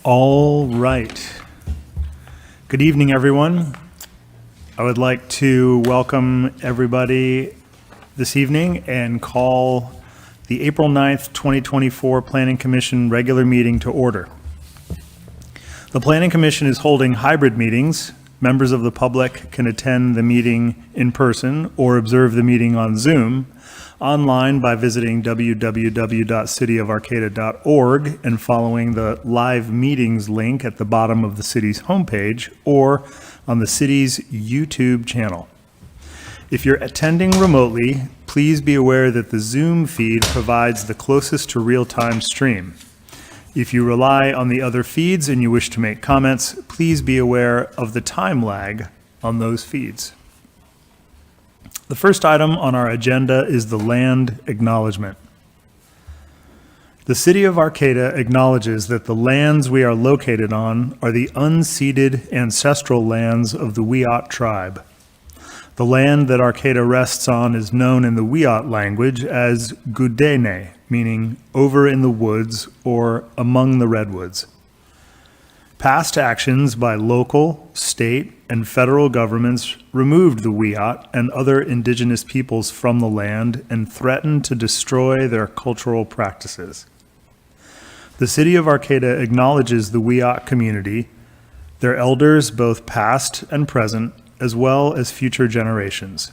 All right. Good evening, everyone. I would like to welcome everybody this evening and call the April 9th, 2024 Planning Commission regular meeting to order. The Planning Commission is holding hybrid meetings. Members of the public can attend the meeting in person or observe the meeting on Zoom online by visiting www.cityofarcata.org and following the live meetings link at the bottom of the city's homepage or on the city's YouTube channel. If you're attending remotely, please be aware that the Zoom feed provides the closest to real-time stream. If you rely on the other feeds and you wish to make comments, please be aware of the time lag on those feeds. The first item on our agenda is the land acknowledgement. The City of Arcata acknowledges that the lands we are located on are the unceded ancestral lands of the Wiyot tribe. The land that Arcata rests on is known in the Wiyot language as Gudene, meaning over in the woods or among the redwoods. Past actions by local, state, and federal governments removed the Wiyot and other indigenous peoples from the land and threatened to destroy their cultural practices. The City of Arcata acknowledges the Wiyot community, their elders both past and present, as well as future generations.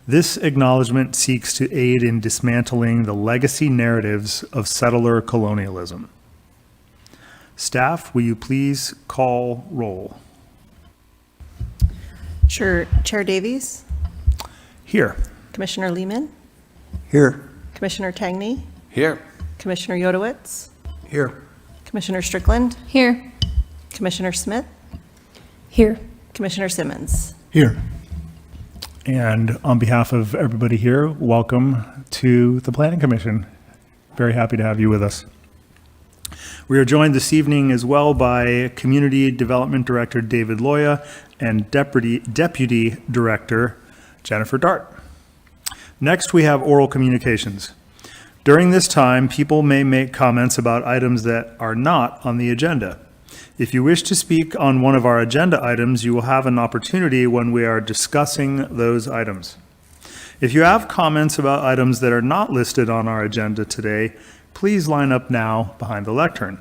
This acknowledgement seeks to aid in dismantling the legacy narratives of settler colonialism. Staff, will you please call roll? Sure. Chair Davies? Here. Commissioner Lehman? Here. Commissioner Tangney? Here. Commissioner Yodowitz? Here. Commissioner Strickland? Here. Commissioner Smith? Here. Commissioner Simmons? Here. And on behalf of everybody here, welcome to the Planning Commission. Very happy to have you with us. We are joined this evening as well by Community Development Director David Loya and Deputy Director Jennifer Dart. Next, we have oral communications. During this time, people may make comments about items that are not on the agenda. If you wish to speak on one of our agenda items, you will have an opportunity when we are discussing those items. If you have comments about items that are not listed on our agenda today, please line up now behind the lectern.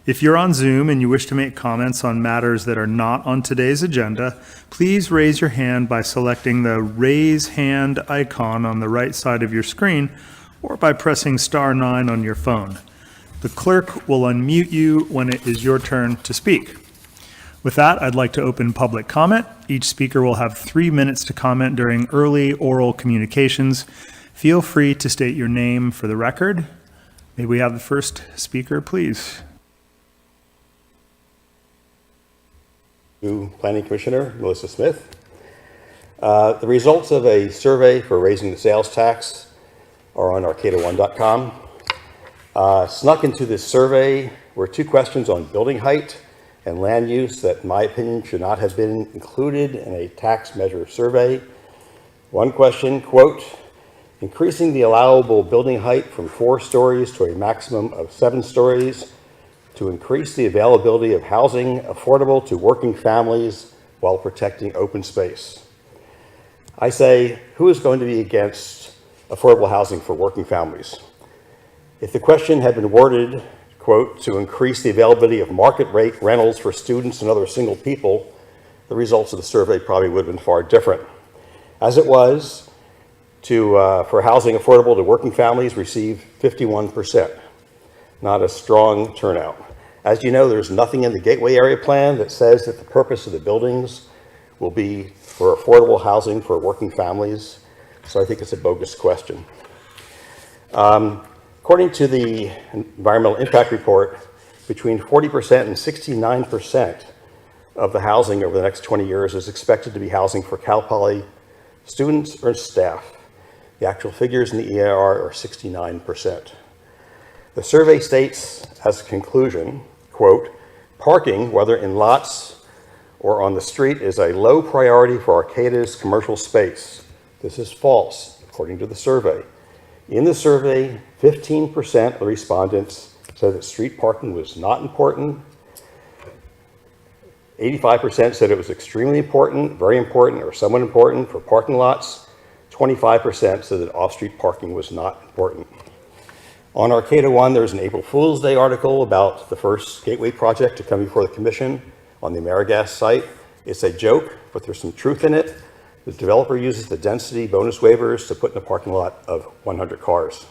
If you're on Zoom and you wish to make comments on matters that are not on today's agenda, please raise your hand by selecting the raise hand icon on the right side of your screen or by pressing *9 on your phone. The clerk will unmute you when it is your turn to speak. With that, I'd like to open public comment. Each speaker will have 3 minutes to comment during early oral communications. Feel free to state your name for the record. May we have the first speaker, please? Planning Commissioner Melissa Smith. The results of a survey for raising the sales tax are on arcata1.com. Snuck into this survey were 2 questions on building height and land use that, in my opinion, should not have been included in a tax measure survey. One question, quote, increasing the allowable building height from 4 stories to a maximum of 7 stories to increase the availability of housing affordable to working families while protecting open space. I say, who is going to be against affordable housing for working families? If the question had been worded, quote, to increase the availability of market rate rentals for students and other single people, the results of the survey probably would have been far different. As it was, for housing affordable to working families received 51%. Not a strong turnout. As you know, there's nothing in the Gateway Area Plan that says that the purpose of the buildings will be for affordable housing for working families. So I think it's a bogus question. According to the Environmental Impact Report, between 40% and 69% of the housing over the next 20 years is expected to be housing for Cal Poly students or staff. The actual figures in the EIR are 69%. The survey states as a conclusion, quote, parking, whether in lots or on the street, is a low priority for Arcata's commercial space. This is false, according to the survey. In the survey, 15% of the respondents said that street parking was not important. 85% said it was extremely important, very important, or somewhat important for parking lots. 25% said that off-street parking was not important. On Arcata 1, there's an April Fool's Day article about the first gateway project to come before the commission on the AmeriGas site. It's a joke, but there's some truth in it. The developer uses the density bonus waivers to put in a parking lot of 100 cars.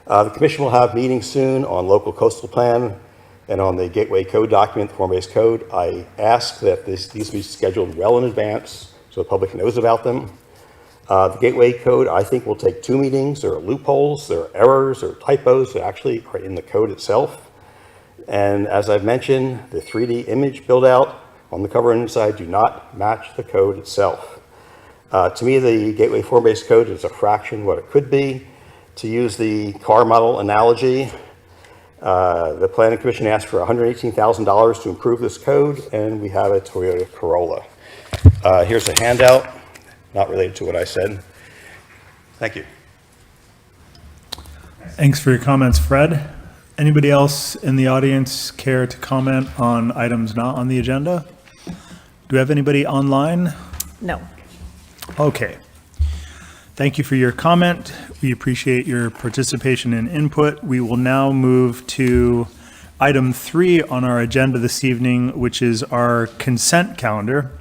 The commission will have meetings soon on local coastal plan and on the gateway code document, the form-based code. I ask that these be scheduled well in advance so the public knows about them. The gateway code, I think, will take 2 meetings. There are loopholes, there are errors, there are typos that actually are in the code itself. And as I've mentioned, the 3D image build out on the cover and inside do not match the code itself. To me, the gateway form-based code is a fraction what it could be. To use the car model analogy, the Planning Commission asked for $118,000 to improve this code, and we have a Toyota Corolla. Here's a handout, not related to what I said. Thank you. Thanks for your comments, Fred. Anybody else in the audience care to comment on items not on the agenda? Do we have anybody online? No. Okay. Thank you for your comment. We appreciate your participation and input. We will now move to item 3 on our agenda this evening, which is our consent calendar.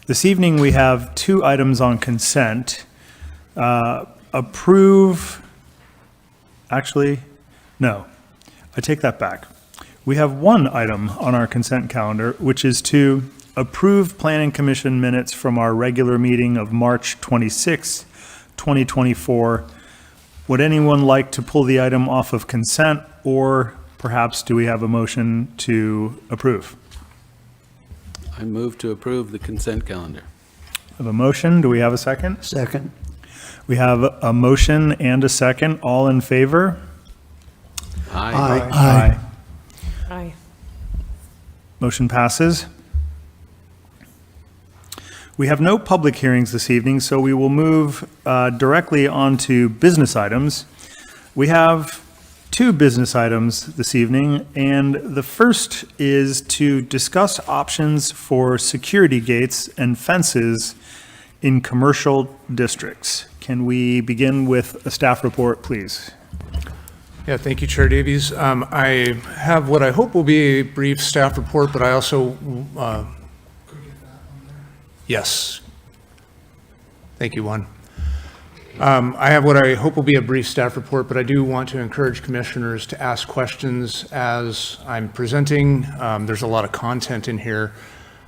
This evening, we have 2 items on consent. Actually, no, I take that back. We have 1 item on our consent calendar, which is to approve Planning Commission minutes from our regular meeting of March 26, 2024. Would anyone like to pull the item off of consent, or perhaps do we have a motion to approve? I move to approve the consent calendar. I have a motion. Do we have a second? Second. We have a motion and a second. All in favor? Aye. Aye. Aye. Motion passes. We have no public hearings this evening, so we will move directly on to business items. We have 2 business items this evening, and the first is to discuss options for security gates and fences in commercial districts. Can we begin with a staff report, please? Yeah, thank you, Chair Davies. I have what I hope will be a brief staff report, but I also, yes. Thank you, Juan. I have what I hope will be a brief staff report, but I do want to encourage commissioners to ask questions as I'm presenting. There's a lot of content in here,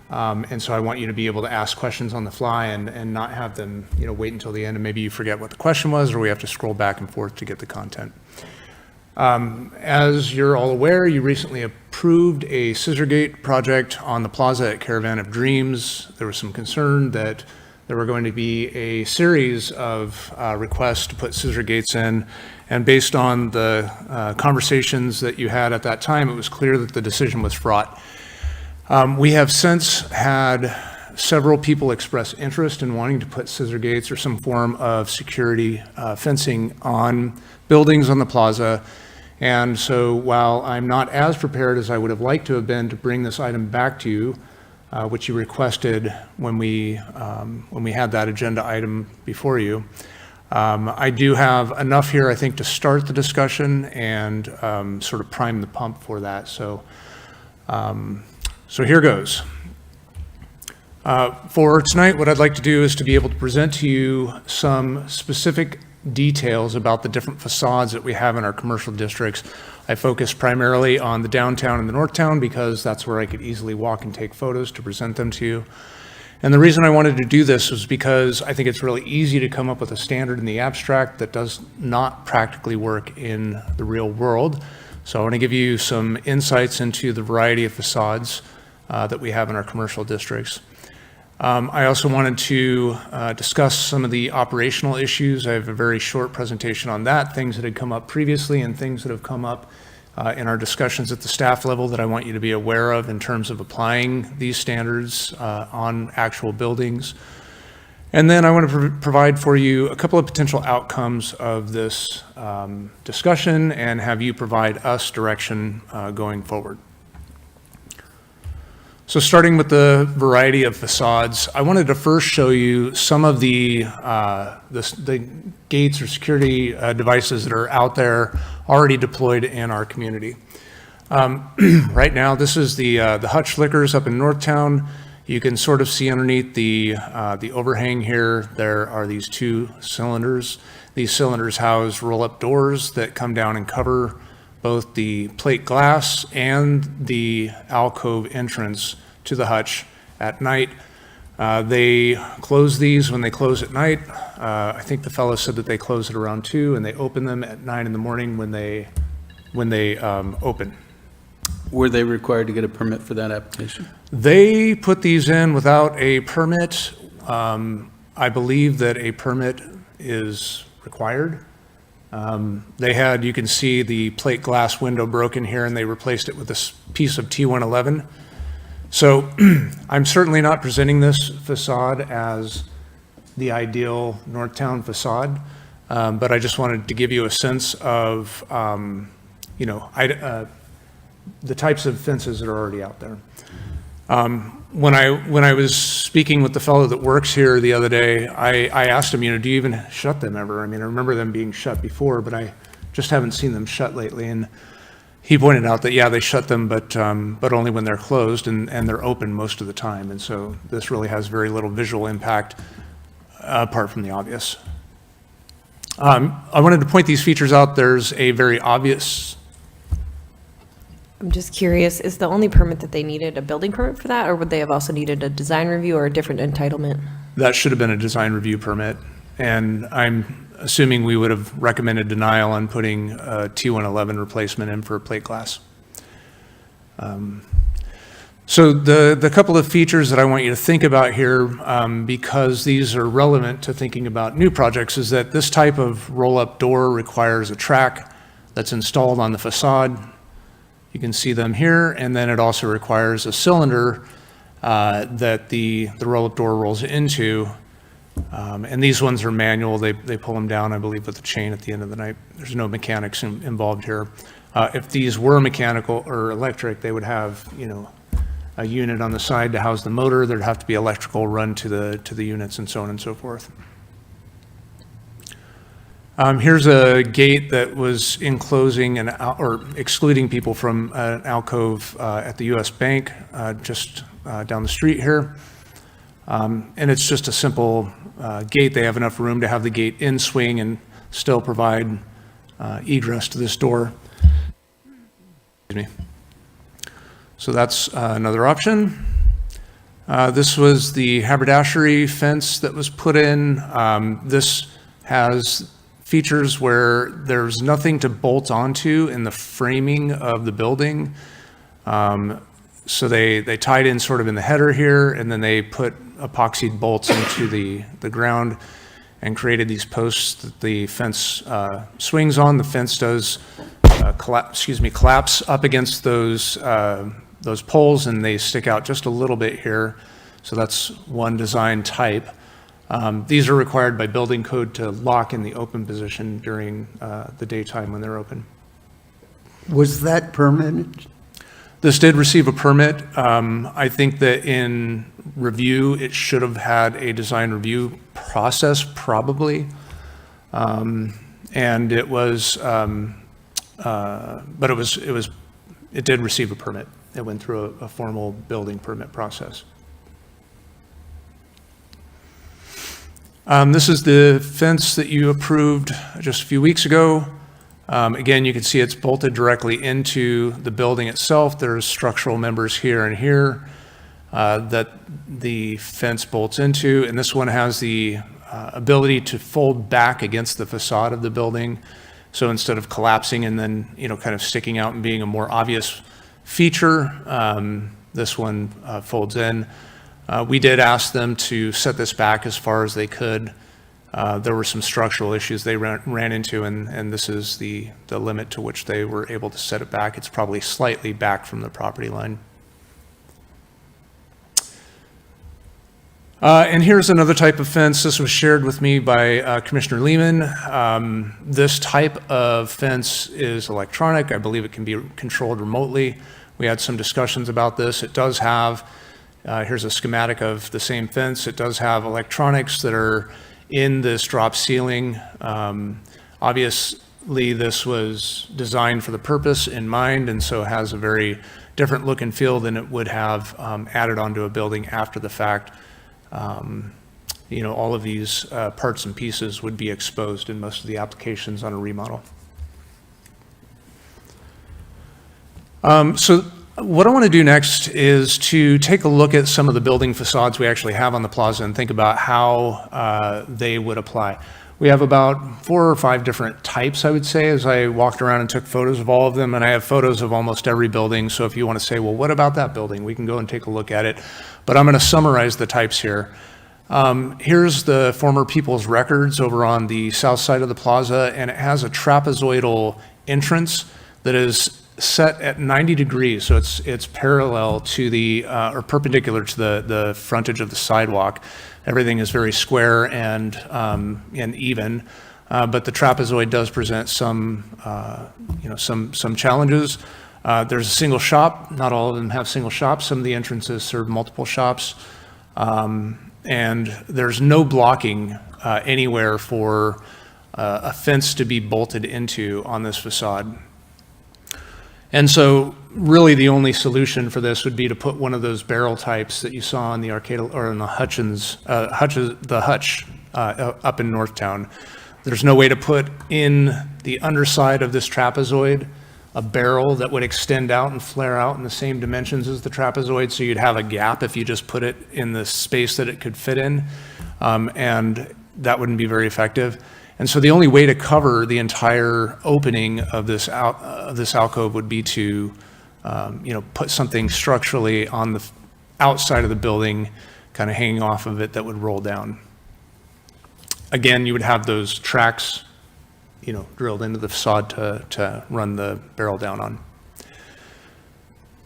and so I want you to be able to ask questions on the fly and not have them, wait until the end and maybe you forget what the question was, or we have to scroll back and forth to get the content. As you're all aware, you recently approved a scissor gate project on the plaza at Caravan of Dreams. There was some concern that there were going to be a series of requests to put scissor gates in, and based on the conversations that you had at that time, it was clear that the decision was fraught. We have since had several people express interest in wanting to put scissor gates or some form of security fencing on buildings on the plaza. And so while I'm not as prepared as I would have liked to have been to bring this item back to you, which you requested when we had that agenda item before you, I do have enough here, I think, to start the discussion and sort of prime the pump for that. So here goes. For tonight, what I'd like to do is to be able to present to you some specific details about the different facades that we have in our commercial districts. I focus primarily on the downtown and the north town because that's where I could easily walk and take photos to present them to you. And the reason I wanted to do this was because I think it's really easy to come up with a standard in the abstract that does not practically work in the real world. So I want to give you some insights into the variety of facades that we have in our commercial districts. I also wanted to discuss some of the operational issues. I have a very short presentation on that, things that had come up previously and things that have come up in our discussions at the staff level that I want you to be aware of in terms of applying these standards on actual buildings. And then I want to provide for you a couple of potential outcomes of this discussion and have you provide us direction going forward. So starting with the variety of facades, I wanted to first show you some of the gates or security devices that are out there already deployed in our community. Right now, this is the hutch liquors up in Northtown. You can sort of see underneath the overhang here, there are these two cylinders. These cylinders house roll-up doors that come down and cover both the plate glass and the alcove entrance to the hutch at night. They close these when they close at night. I think the fellow said that they close at around 2 and they open them at 9 in the morning when they open. Were they required to get a permit for that application? They put these in without a permit. I believe that a permit is required. They had, you can see the plate glass window broken here and they replaced it with this piece of T111. So I'm certainly not presenting this facade as the ideal Northtown facade, but I just wanted to give you a sense of, the types of fences that are already out there. When I was speaking with the fellow that works here the other day, I asked him, do you even shut them ever? I mean, I remember them being shut before, but I just haven't seen them shut lately. And he pointed out that, yeah, they shut them, but only when they're closed and they're open most of the time. And so this really has very little visual impact apart from the obvious. I wanted to point these features out. There's a very obvious. I'm just curious, is the only permit that they needed a building permit for that, or would they have also needed a design review or a different entitlement? That should have been a design review permit. And I'm assuming we would have recommended denial on putting a T111 replacement in for plate glass. So the couple of features that I want you to think about here, because these are relevant to thinking about new projects, is that this type of roll-up door requires a track that's installed on the facade. You can see them here, and then it also requires a cylinder that the roll-up door rolls into. And these ones are manual. They pull them down, I believe, with a chain at the end of the night. There's no mechanics involved here. If these were mechanical or electric, they would have, a unit on the side to house the motor. There'd have to be electrical run to the units and so on and so forth. Here's a gate that was enclosing or excluding people from an alcove at the U.S. Bank just down the street here. And it's just a simple gate. They have enough room to have the gate in swing and still provide egress to this door. Excuse me. So that's another option. This was the haberdashery fence that was put in. This has features where there's nothing to bolt onto in the framing of the building. So they tied in sort of in the header here, and then they put epoxied bolts into the ground and created these posts that the fence swings on. The fence does collapse up against those poles, and they stick out just a little bit here. So that's one design type. These are required by building code to lock in the open position during the daytime when they're open. Was that permitted? This did receive a permit. I think that in review, it should have had a design review process probably. And it was, but it did receive a permit. It went through a formal building permit process. This is the fence that you approved just a few weeks ago. Again, you can see it's bolted directly into the building itself. There's structural members here and here that the fence bolts into, and this one has the ability to fold back against the facade of the building. So instead of collapsing and then kind of sticking out and being a more obvious feature, this one folds in. We did ask them to set this back as far as they could. There were some structural issues they ran into, and this is the limit to which they were able to set it back. It's probably slightly back from the property line. And here's another type of fence. This was shared with me by Commissioner Lehman. This type of fence is electronic. I believe it can be controlled remotely. We had some discussions about this. It does have, here's a schematic of the same fence. It does have electronics that are in this drop ceiling. Obviously, this was designed for the purpose in mind, and so has a very different look and feel than it would have added onto a building after the fact. You know, all of these parts and pieces would be exposed in most of the applications on a remodel. So what I want to do next is to take a look at some of the building facades we actually have on the plaza and think about how they would apply. We have about 4 or 5 different types, I would say, as I walked around and took photos of all of them, and I have photos of almost every building, so if you want to say, well, what about that building? We can go and take a look at it, but I'm going to summarize the types here. Here's the former People's Records over on the south side of the plaza, and it has a trapezoidal entrance that is set at 90 degrees, so it's parallel to the, or perpendicular to the frontage of the sidewalk. Everything is very square and even, but the trapezoid does present some, you know, some challenges. There's a single shop. Not all of them have single shops. Some of the entrances serve multiple shops, and there's no blocking anywhere for a fence to be bolted into on this facade. And so really the only solution for this would be to put one of those barrel types that you saw on the Arcata or in the Hutch up in Northtown. There's no way to put in the underside of this trapezoid a barrel that would extend out and flare out in the same dimensions as the trapezoid, so you'd have a gap if you just put it in the space that it could fit in, and that wouldn't be very effective. And so the only way to cover the entire opening of this alcove would be to, you know, put something structurally on the outside of the building, kind of hanging off of it, that would roll down. Again, you would have those tracks, you know, drilled into the facade to run the barrel down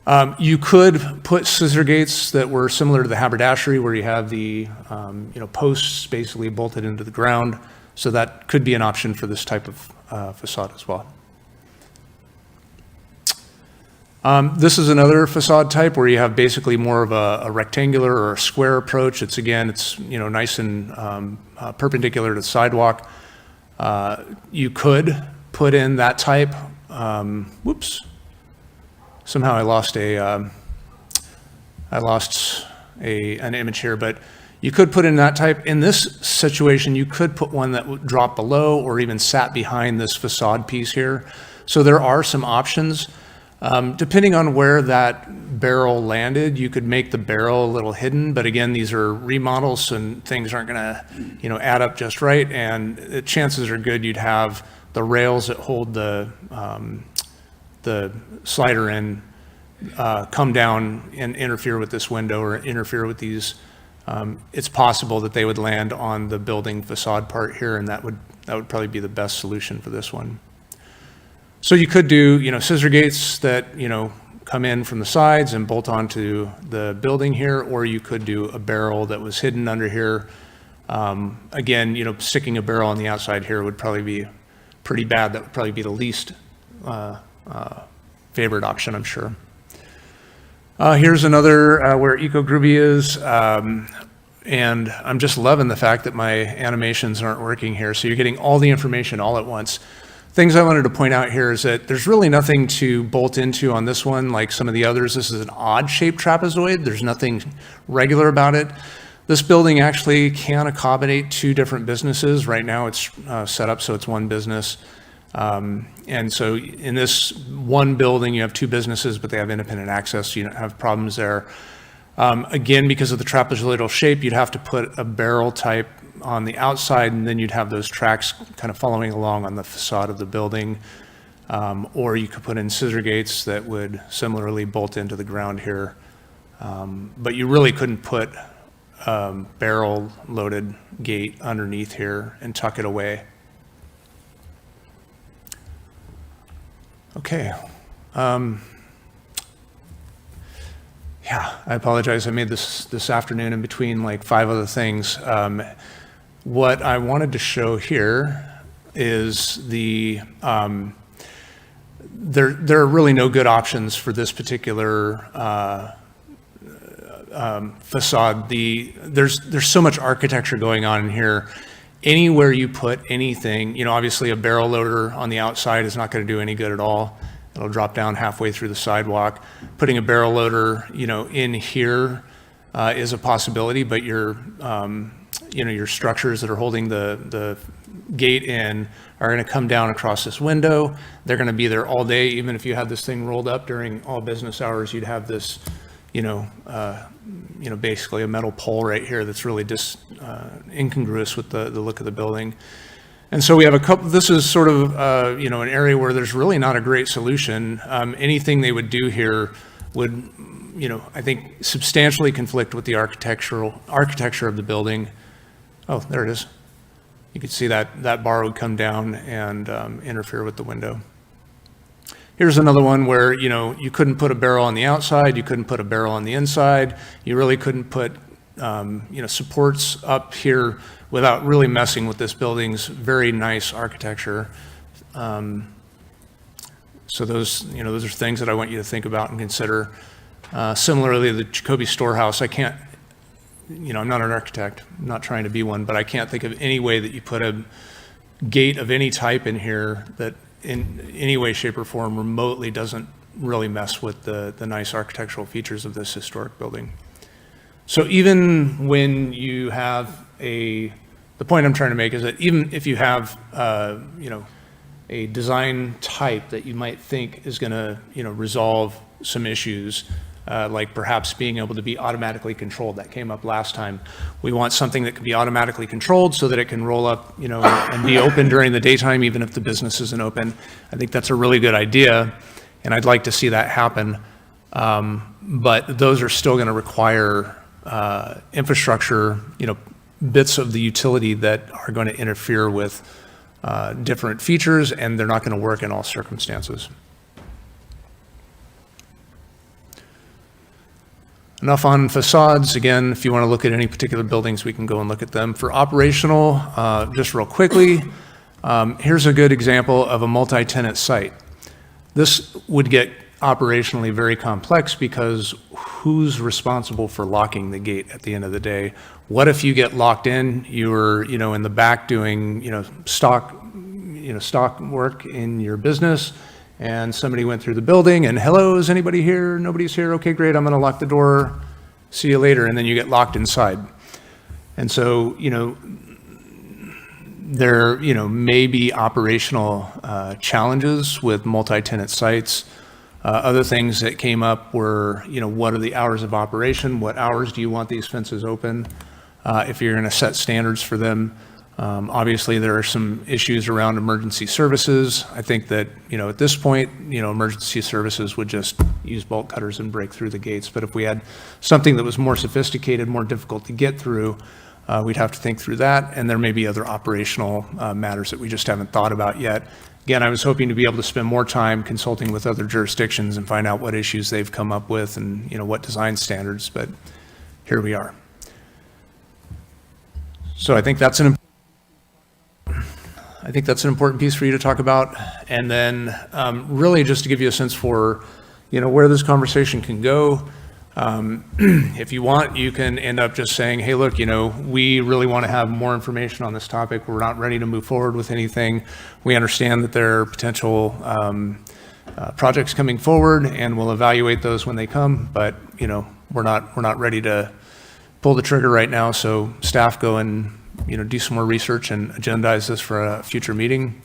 on. You could put scissor gates that were similar to the haberdashery, where you have the, you know, posts basically bolted into the ground. So that could be an option for this type of facade as well. This is another facade type where you have basically more of a rectangular or a square approach. It's, again, it's, you know, nice and perpendicular to the sidewalk. You could put in that type. Whoops. Somehow I lost an image here, but you could put in that type. In this situation, you could put one that would drop below or even sat behind this facade piece here. So there are some options. Depending on where that barrel landed, you could make the barrel a little hidden, but again, these are remodels and things aren't gonna, you know, add up just right, and the chances are good you'd have the rails that hold the slider in come down and interfere with this window or interfere with these. It's possible that they would land on the building facade part here, and that would probably be the best solution for this one. So you could do, you know, scissor gates that, you know, come in from the sides and bolt onto the building here, or you could do a barrel that was hidden under here. Again, you know, sticking a barrel on the outside here would probably be pretty bad. That would probably be the least favored option, I'm sure. Here's another where Eco Groovy is, and I'm just loving the fact that my animations aren't working here, so you're getting all the information all at once. Things I wanted to point out here is that there's really nothing to bolt into on this one like some of the others. This is an odd-shaped trapezoid. There's nothing regular about it. This building actually can accommodate 2 different businesses. Right now it's set up so it's one business. And so in this one building, you have 2 businesses, but they have independent access, so you don't have problems there. Again, because of the trapezoidal shape, you'd have to put a barrel type on the outside, and then you'd have those tracks kind of following along on the facade of the building. Or you could put in scissor gates that would similarly bolt into the ground here. But you really couldn't put a barrel-loaded gate underneath here and tuck it away. Okay. Yeah, I apologize. I made this afternoon in between like 5 other things. What I wanted to show here is there are really no good options for this particular facade. There's so much architecture going on in here. Anywhere you put anything, obviously a barrel loader on the outside is not going to do any good at all. It'll drop down halfway through the sidewalk. Putting a barrel loader, in here is a possibility, but your structures that are holding the gate in are going to come down across this window. They're going to be there all day. Even if you had this thing rolled up during all business hours, you'd have this, basically a metal pole right here that's really just incongruous with the look of the building. And so we have a couple, this is sort of, an area where there's really not a great solution. Anything they would do here would, I think substantially conflict with the architecture of the building. Oh, there it is. You could see that bar would come down and interfere with the window. Here's another one where, you couldn't put a barrel on the outside, you couldn't put a barrel on the inside, you really couldn't put, supports up here without really messing with this building's very nice architecture. So those are things that I want you to think about and consider. Similarly, the Jacoby Storehouse, I can't, I'm not an architect, I'm not trying to be one, but I can't think of any way that you put a gate of any type in here that in any way, shape, or form remotely doesn't really mess with the nice architectural features of this historic building. So even when you have the point I'm trying to make is that even if you have, a design type that you might think is going to, resolve some issues, like perhaps being able to be automatically controlled. That came up last time. We want something that can be automatically controlled so that it can roll up, and be open during the daytime, even if the business isn't open. I think that's a really good idea, and I'd like to see that happen. But those are still going to require infrastructure, bits of the utility that are going to interfere with different features, and they're not going to work in all circumstances. Enough on facades. Again, if you want to look at any particular buildings, we can go and look at them. For operational, just real quickly, here's a good example of a multi-tenant site. This would get operationally very complex because who's responsible for locking the gate at the end of the day? What if you get locked in, you're, in the back doing, stock work in your business, and somebody went through the building and, hello, is anybody here? Nobody's here. Okay, great. I'm going to lock the door. See you later. And then you get locked inside. And so, there, may be operational challenges with multi-tenant sites. Other things that came up were, what are the hours of operation? What hours do you want these fences open? If you're going to set standards for them. Obviously, there are some issues around emergency services. I think that, at this point, emergency services would just use bolt cutters and break through the gates. But if we had something that was more sophisticated, more difficult to get through, we'd have to think through that. And there may be other operational matters that we just haven't thought about yet. Again, I was hoping to be able to spend more time consulting with other jurisdictions and find out what issues they've come up with and, what design standards, but here we are. So I think that's an important piece for you to talk about. And then really just to give you a sense for, where this conversation can go. If you want, you can end up just saying, hey, look, we really want to have more information on this topic. We're not ready to move forward with anything. We understand that there are potential projects coming forward, and we'll evaluate those when they come. But, we're not ready to pull the trigger right now. So staff go and do some more research and agendize this for a future meeting.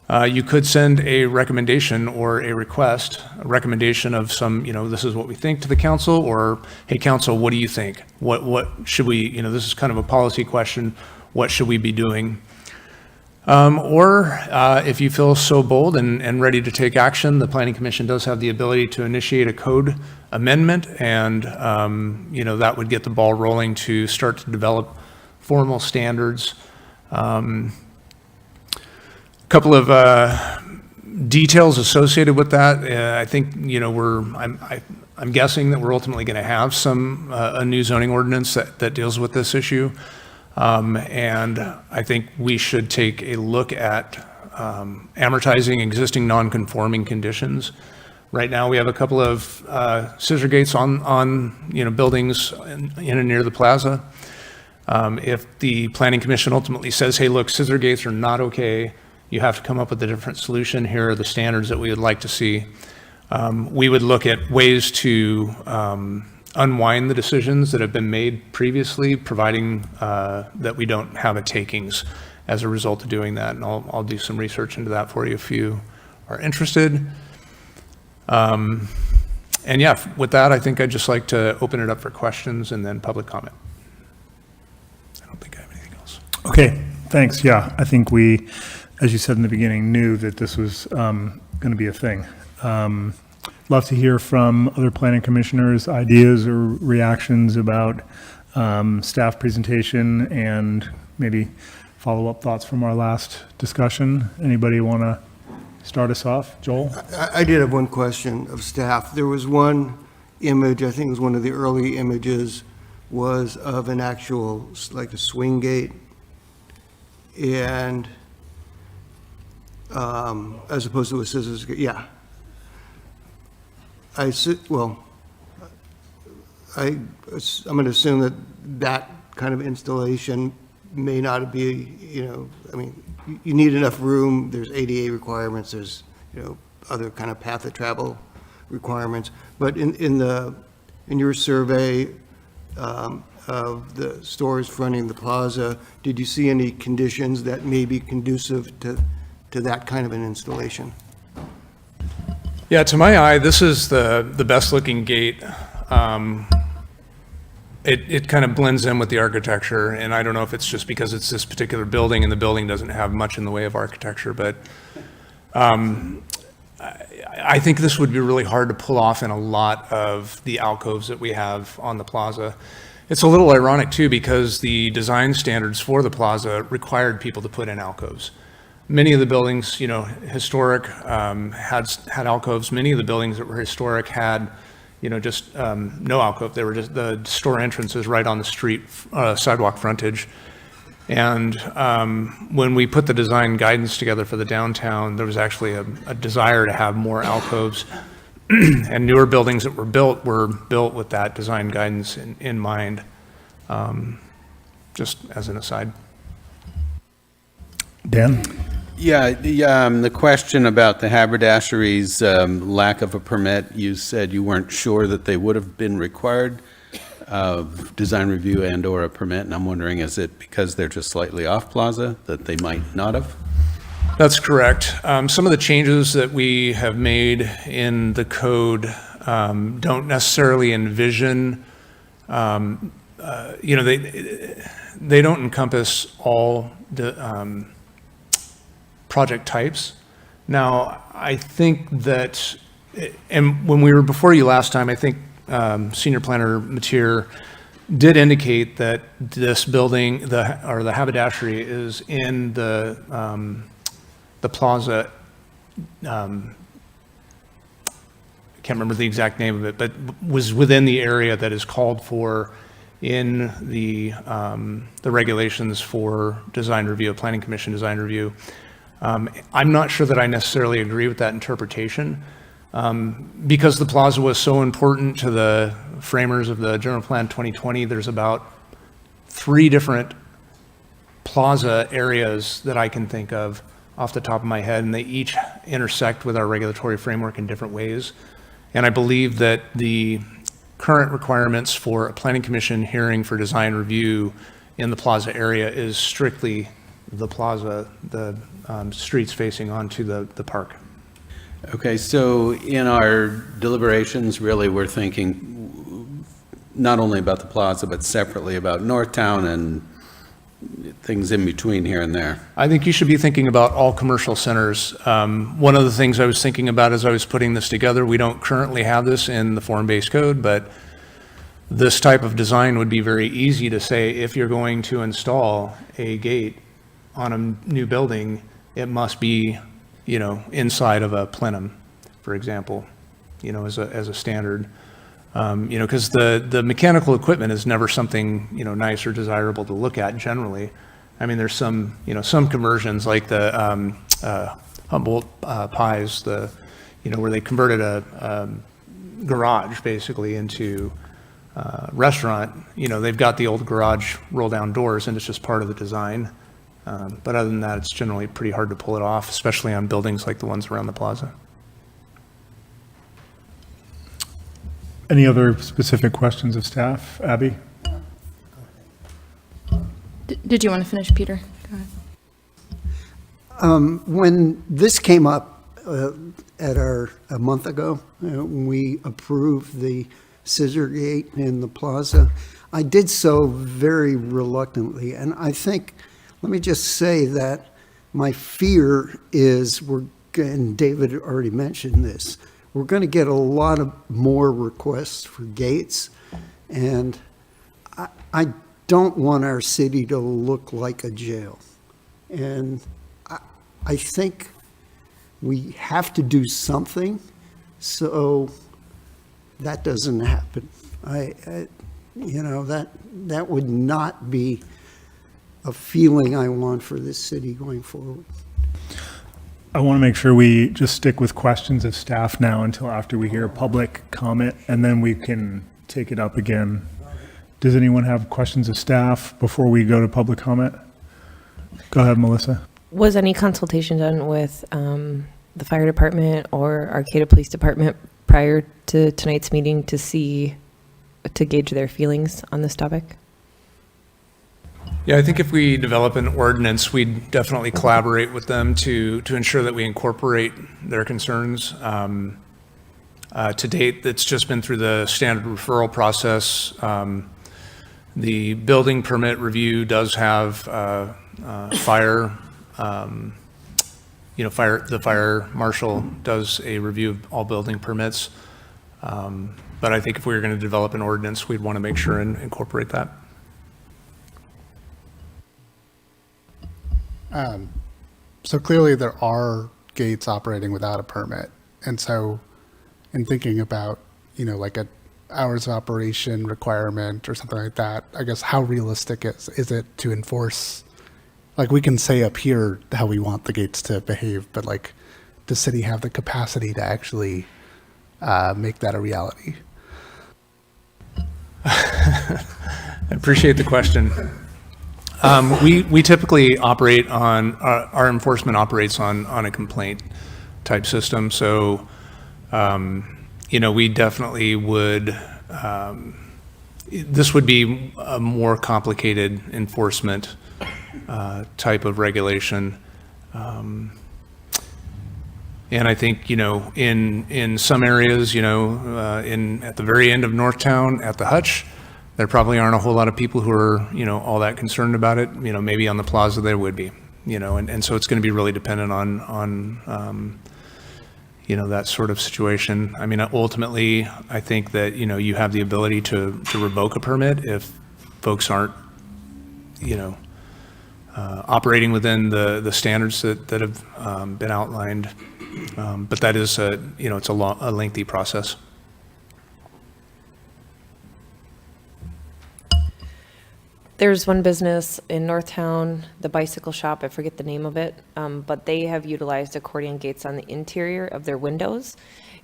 You could send a recommendation or a request, a recommendation of some, this is what we think to the council, or, hey, council, what do you think? What should we, this is kind of a policy question, what should we be doing? Or if you feel so bold and ready to take action, the Planning Commission does have the ability to initiate a code amendment, and, that would get the ball rolling to start to develop formal standards. A couple of details associated with that. I think, I'm guessing that we're ultimately going to have a new zoning ordinance that deals with this issue. And I think we should take a look at amortizing existing non-conforming conditions. Right now, we have a couple of scissor gates on buildings in and near the plaza. If the planning commission ultimately says, hey, look, scissor gates are not okay, you have to come up with a different solution. Here are the standards that we would like to see. We would look at ways to unwind the decisions that have been made previously, providing that we don't have a takings as a result of doing that. And I'll do some research into that for you if you are interested. And yeah, with that, I think I'd just like to open it up for questions and then public comment. I don't think I have anything else. Okay, thanks. Yeah, I think we, as you said in the beginning, knew that this was going to be a thing. Love to hear from other planning commissioners, ideas or reactions about staff presentation and maybe follow-up thoughts from our last discussion. Anybody want to start us off? Joel? I did have one question of staff. There was one image, I think it was one of the early images, was of an actual, like a swing gate. And as opposed to a scissors gate, yeah. I'm going to assume that that kind of installation may not be, I mean, you need enough room, there's ADA requirements, there's, other kind of path of travel requirements. But in your survey of the stores fronting the plaza, did you see any conditions that may be conducive to that kind of an installation? Yeah, to my eye, this is the best looking gate. It kind of blends in with the architecture, and I don't know if it's just because it's this particular building and the building doesn't have much in the way of architecture, but I think this would be really hard to pull off in a lot of the alcoves that we have on the plaza. It's a little ironic too, because the design standards for the plaza required people to put in alcoves. Many of the buildings, historic, had alcoves. Many of the buildings that were historic had, just no alcove. They were just the store entrances right on the street, sidewalk frontage. And when we put the design guidance together for the downtown, there was actually a desire to have more alcoves. And newer buildings that were built with that design guidance in mind, just as an aside. Dan? Yeah, the question about the haberdashery's lack of a permit, you said you weren't sure that they would have been required of design review and or a permit, and I'm wondering, is it because they're just slightly off plaza that they might not have? That's correct. Some of the changes that we have made in the code don't necessarily envision, they don't encompass all the project types. Now, I think that, and when we were before you last time, I think Senior Planner Mateer did indicate that this building, the haberdashery, is in the plaza. I can't remember the exact name of it, but was within the area that is called for in the regulations for design review, Planning Commission design review. I'm not sure that I necessarily agree with that interpretation. Because the plaza was so important to the framers of the General Plan 2020, there's about 3 different plaza areas that I can think of off the top of my head, and they each intersect with our regulatory framework in different ways. And I believe that the current requirements for a Planning Commission hearing for design review in the plaza area is strictly the plaza, the streets facing onto the park. Okay, so in our deliberations, really, we're thinking not only about the plaza, but separately about Northtown and things in between here and there. I think you should be thinking about all commercial centers. One of the things I was thinking about as I was putting this together, we don't currently have this in the form-based code, but this type of design would be very easy to say, if you're going to install a gate on a new building, it must be, inside of a plenum, for example, as a standard. Because the mechanical equipment is never something, nice or desirable to look at generally. I mean, there's some, some conversions like the Humboldt pies, where they converted a garage basically into restaurant. They've got the old garage roll down doors and it's just part of the design. But other than that, it's generally pretty hard to pull it off, especially on buildings like the ones around the plaza. Any other specific questions of staff? Abby? Did you want to finish, Peter? Go ahead. When this came up a month ago, when we approved the scissor gate in the plaza, I did so very reluctantly. And I think, let me just say that my fear is and David already mentioned this, we're going to get a lot of more requests for gates. And I don't want our city to look like a jail. And I think we have to do something so that doesn't happen. That would not be a feeling I want for this city going forward. I want to make sure we just stick with questions of staff now until after we hear public comment, and then we can take it up again. Does anyone have questions of staff before we go to public comment? Go ahead, Melissa. Was any consultation done with the fire department or Arcata Police Department prior to tonight's meeting to gauge their feelings on this topic? Yeah, I think if we develop an ordinance, we'd definitely collaborate with them to ensure that we incorporate their concerns. To date, it's just been through the standard referral process. The building permit review does have fire. The fire marshal does a review of all building permits. But I think if we were going to develop an ordinance, we'd want to make sure and incorporate that. So clearly there are gates operating without a permit. And so in thinking about, like a hours of operation requirement or something like that, I guess how realistic is it to enforce? Like we can say up here how we want the gates to behave, but like does city have the capacity to actually make that a reality? I appreciate the question. We typically operate on, our enforcement operates on a complaint type system. So, we definitely would, this would be a more complicated enforcement type of regulation. And I think, in some areas, at the very end of Northtown at the Hutch, there probably aren't a whole lot of people who are, all that concerned about it. Maybe on the plaza there would be, and so it's going to be really dependent on that sort of situation. I mean, ultimately, I think that, you have the ability to revoke a permit if folks aren't, operating within the standards that have been outlined. But that is it's a lengthy process. There's one business in Northtown, the bicycle shop, I forget the name of it, but they have utilized accordion gates on the interior of their windows.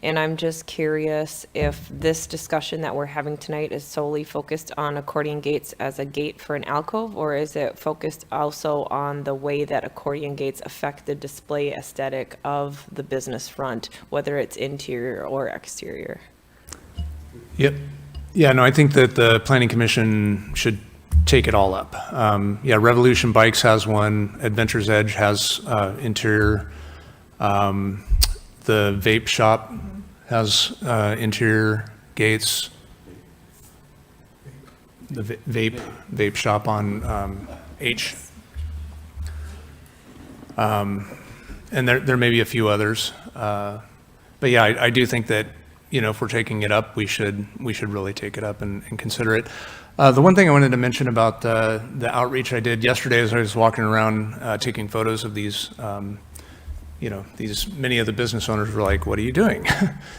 And I'm just curious if this discussion that we're having tonight is solely focused on accordion gates as a gate for an alcove, or is it focused also on the way that accordion gates affect the display aesthetic of the business front, whether it's interior or exterior? Yep. Yeah, no, I think that the Planning Commission should take it all up. Revolution Bikes has one. Adventure's Edge has interior. The vape shop has interior gates. The vape shop on H. And there may be a few others. But yeah, I do think that, if we're taking it up, we should really take it up and consider it. The one thing I wanted to mention about the outreach I did yesterday as I was walking around taking photos of these many of the business owners were like, what are you doing?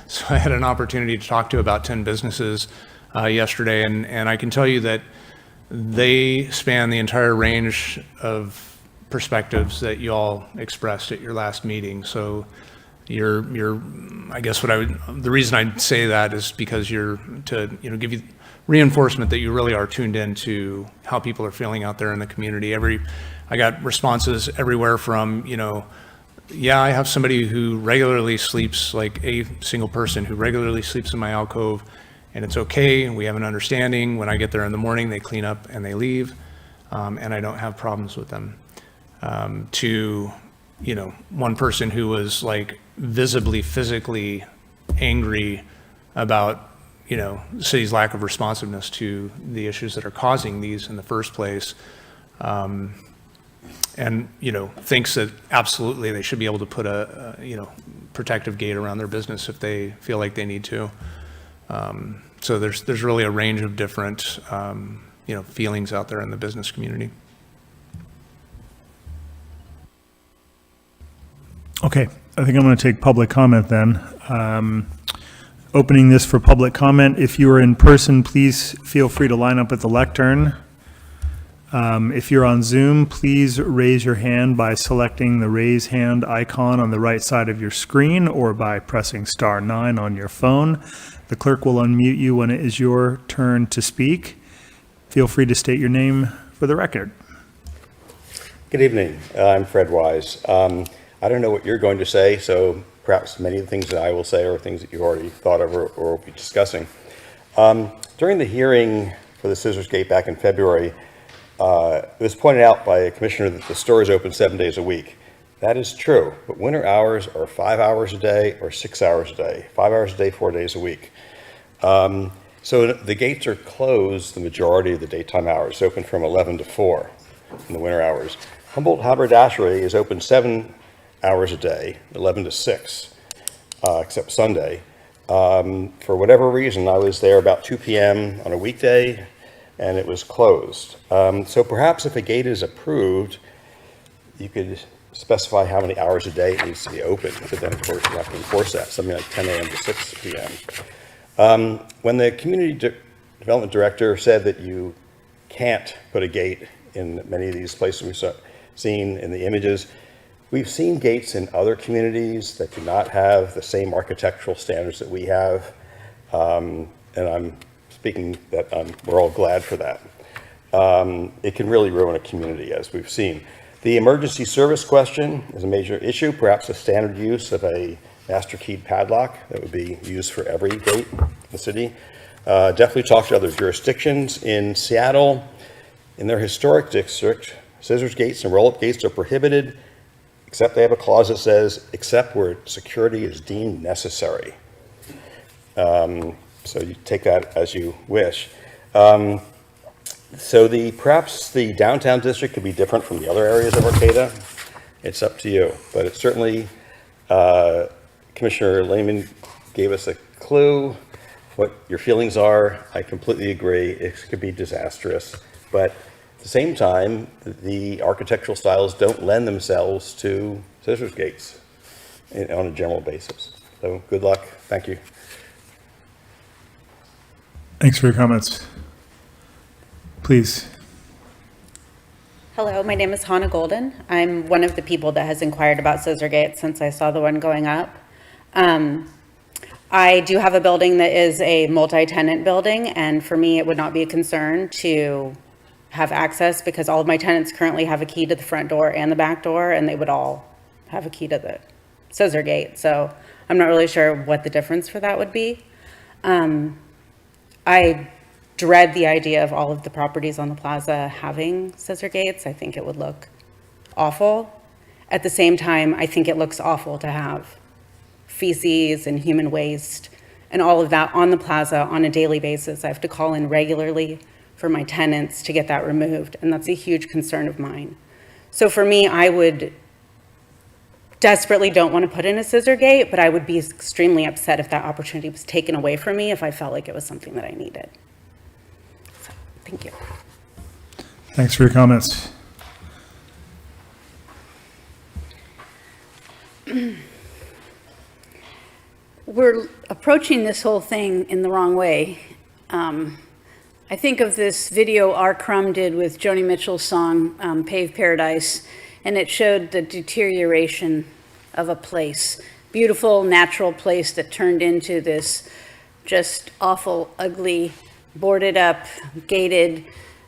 So I had an opportunity to talk to about 10 businesses yesterday, and I can tell you that they span the entire range of perspectives that you all expressed at your last meeting. So I guess the reason I say that is because give you reinforcement that you really are tuned into how people are feeling out there in the community. I got responses everywhere from, I have somebody who regularly sleeps, like a single person who regularly sleeps in my alcove, and it's okay, and we have an understanding. When I get there in the morning, they clean up and they leave, and I don't have problems with them. To, one person who was like visibly, physically angry about, the city's lack of responsiveness to the issues that are causing these in the first place. And, thinks that absolutely they should be able to put a protective gate around their business if they feel like they need to. So there's really a range of different, feelings out there in the business community. Okay, I think I'm going to take public comment then. Opening this for public comment. If you are in person, please feel free to line up at the lectern. If you're on Zoom, please raise your hand by selecting the raise hand icon on the right side of your screen or by pressing *9 on your phone. The clerk will unmute you when it is your turn to speak. Feel free to state your name for the record. Good evening. I'm Fred Wise. I don't know what you're going to say, so perhaps many of the things that I will say are things that you've already thought of or will be discussing. During the hearing for the Scissors Gate back in February, it was pointed out by a commissioner that the store is open 7 days a week. That is true, but winter hours are 5 hours a day or 6 hours a day, 5 hours a day, 4 days a week. So the gates are closed the majority of the daytime hours. It's open from 11 to 4 in the winter hours. Humboldt Haberdashery is open 7 hours a day, 11 to 6, except Sunday. For whatever reason, I was there about 2 p.m. on a weekday, and it was closed. So perhaps if a gate is approved, you could specify how many hours a day it needs to be open, but then of course you have to enforce that, something like 10 a.m. to 6 p.m. When the community development director said that you can't put a gate in many of these places we've seen in the images, we've seen gates in other communities that do not have the same architectural standards that we have, and I'm speaking that we're all glad for that. It can really ruin a community, as we've seen. The emergency service question is a major issue, perhaps a standard use of a master keyed padlock that would be used for every gate in the city. Definitely talk to other jurisdictions. In Seattle, in their historic district, scissors gates and roll-up gates are prohibited, except they have a clause that says, except where security is deemed necessary. So you take that as you wish. So perhaps the downtown district could be different from the other areas of Arcata. It's up to you, but it's certainly, Commissioner Lehman gave us a clue what your feelings are. I completely agree. It could be disastrous, but at the same time, the architectural styles don't lend themselves to scissors gates on a general basis. So good luck. Thank you. Thanks for your comments. Please. Hello, my name is Hannah Golden. I'm one of the people that has inquired about scissor gates since I saw the one going up. I do have a building that is a multi-tenant building, and for me, it would not be a concern to have access because all of my tenants currently have a key to the front door and the back door, and they would all have a key to the scissor gate. So I'm not really sure what the difference for that would be. I dread the idea of all of the properties on the plaza having scissor gates. I think it would look awful. At the same time, I think it looks awful to have feces and human waste and all of that on the plaza on a daily basis. I have to call in regularly for my tenants to get that removed, and that's a huge concern of mine. So for me, I would desperately don't want to put in a scissor gate, but I would be extremely upset if that opportunity was taken away from me if I felt like it was something that I needed. So, thank you. Thanks for your comments. approaching this whole thing in the wrong way. I think of this video R. Crumb did with Joni Mitchell's song, Pave Paradise, and it showed the deterioration of a place. Beautiful, natural place that turned into this just awful, ugly, boarded up, gated,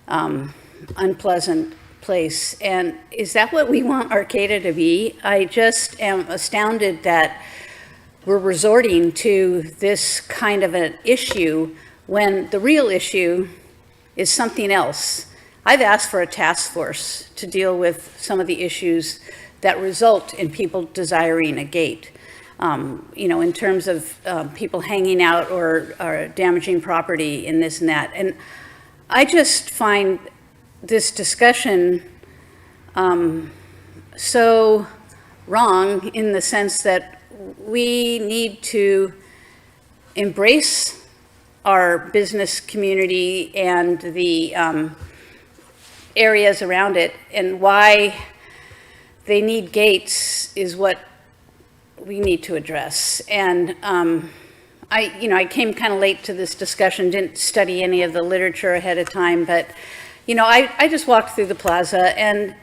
unpleasant place. And is that what we want Arcata to be? I just am astounded that we're resorting to this kind of an issue when the real issue is something else. I've asked for a task force to deal with some of the issues that result in people desiring a gate. In terms of people hanging out or damaging property and this and that. And I just find this discussion so wrong in the sense that we need to embrace our business community and the areas around it, and why they need gates is what we need to address. And I came kind of late to this discussion, didn't study any of the literature ahead of time, but I just walked through the plaza, and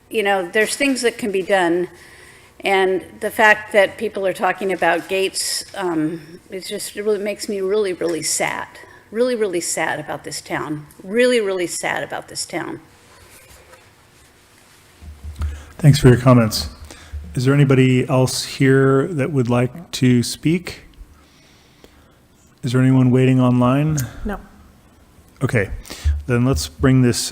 there's things that can be done. And the fact that people are talking about gates, it really makes me really, really sad. Really, really sad about this town. Really, really sad about this town. Thanks for your comments. Is there anybody else here that would like to speak? Is there anyone waiting online? No. Okay, then let's bring this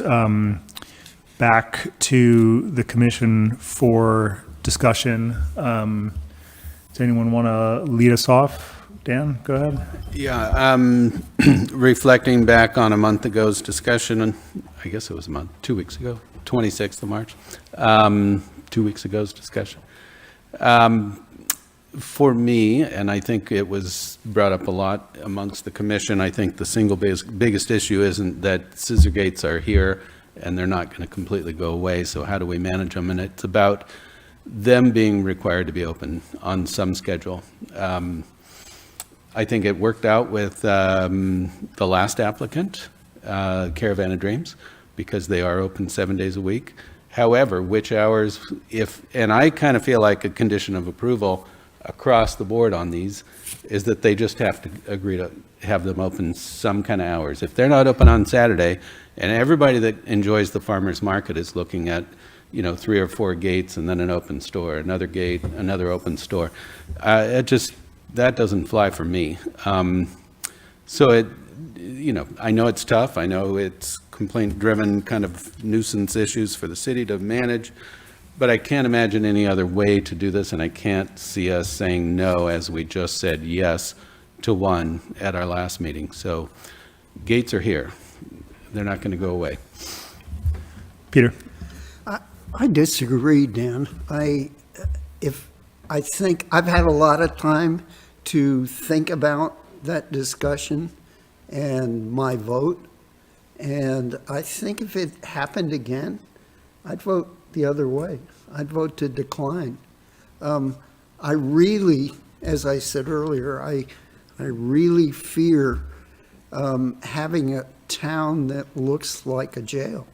back to the commission for discussion. Does anyone want to lead us off? Dan, go ahead. Yeah, reflecting back on a month ago's discussion, and I guess it was 2 weeks ago, 26th of March, 2 weeks ago's discussion. For me, and I think it was brought up a lot amongst the commission, I think the single biggest issue isn't that scissor gates are here and they're not going to completely go away, so how do we manage them? And it's about them being required to be open on some schedule. I think it worked out with the last applicant, Caravan of Dreams, because they are open 7 days a week. However, which hours, and I kind of feel like a condition of approval across the board on these is that they just have to agree to have them open some kind of hours. If they're not open on Saturday, and everybody that enjoys the farmer's market is looking at 3 or 4 gates and then an open store, another gate, another open store, that doesn't fly for me. So I know it's tough. I know it's complaint-driven kind of nuisance issues for the city to manage, but I can't imagine any other way to do this, and I can't see us saying no as we just said yes to one at our last meeting. So gates are here. They're not going to go away. Peter? I disagree, Dan. I think I've had a lot of time to think about that discussion and my vote. And I think if it happened again, I'd vote the other way. I'd vote to decline. I really, as I said earlier, I really fear having a town that looks like a jail.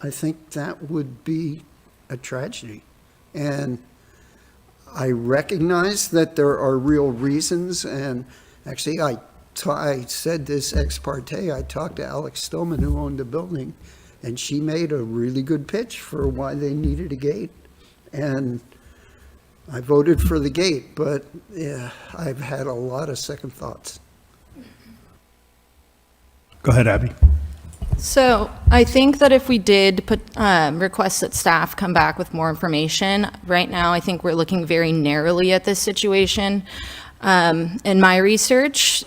I think that would be a tragedy. And I recognize that there are real reasons, and actually I said this ex parte. I talked to Alex Stillman, who owned the building, and she made a really good pitch for why they needed a gate. And I voted for the gate, but yeah, I've had a lot of second thoughts. Go ahead, Abby. So I think that if we did put request that staff come back with more information, right now I think we're looking very narrowly at this situation. In my research,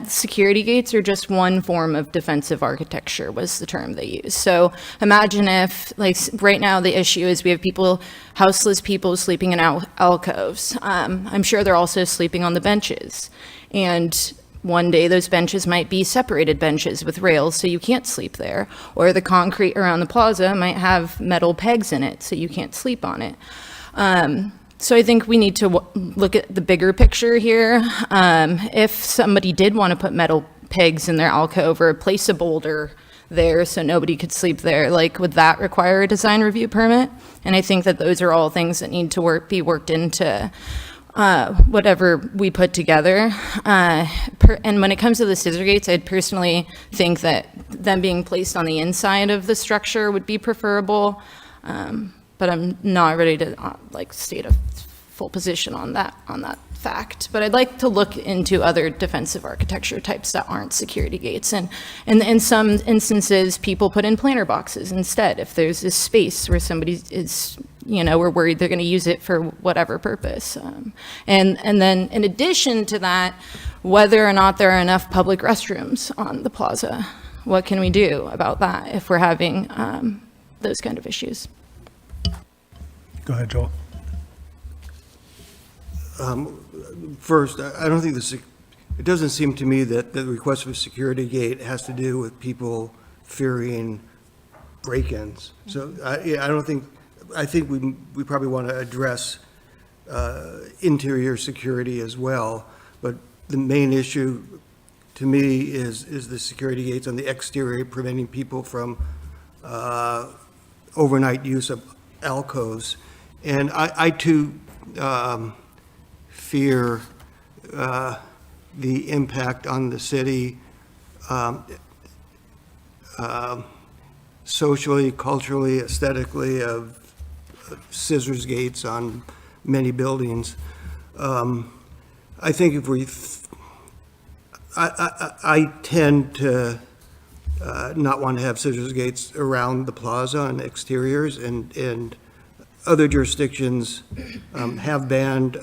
security gates are just one form of defensive architecture was the term they used. So imagine if, like right now the issue is we have houseless people sleeping in alcoves. I'm sure they're also sleeping on the benches. And one day those benches might be separated benches with rails so you can't sleep there. Or the concrete around the plaza might have metal pegs in it so you can't sleep on it. So I think we need to look at the bigger picture here. If somebody did want to put metal pegs in their alcove or place a boulder there so nobody could sleep there, like, would that require a design review permit? And I think that those are all things that need to be worked into whatever we put together. And when it comes to the scissor gates, I'd personally think that them being placed on the inside of the structure would be preferable. But I'm not ready to state a full position on that fact. But I'd like to look into other defensive architecture types that aren't security gates. And in some instances, people put in planter boxes instead. If there's this space where somebody is, we're worried they're going to use it for whatever purpose. And then in addition to that, whether or not there are enough public restrooms on the plaza, what can we do about that if we're having those kind of issues? Go ahead, Joel. First, I don't think it doesn't seem to me that the request for a security gate has to do with people fearing break-ins. So I think we probably want to address interior security as well. But the main issue to me is the security gates on the exterior preventing people from overnight use of alcoves. And I too fear the impact on the city socially, culturally, aesthetically of scissors gates on many buildings. I think if I tend to not want to have scissors gates around the plaza on exteriors, and other jurisdictions have banned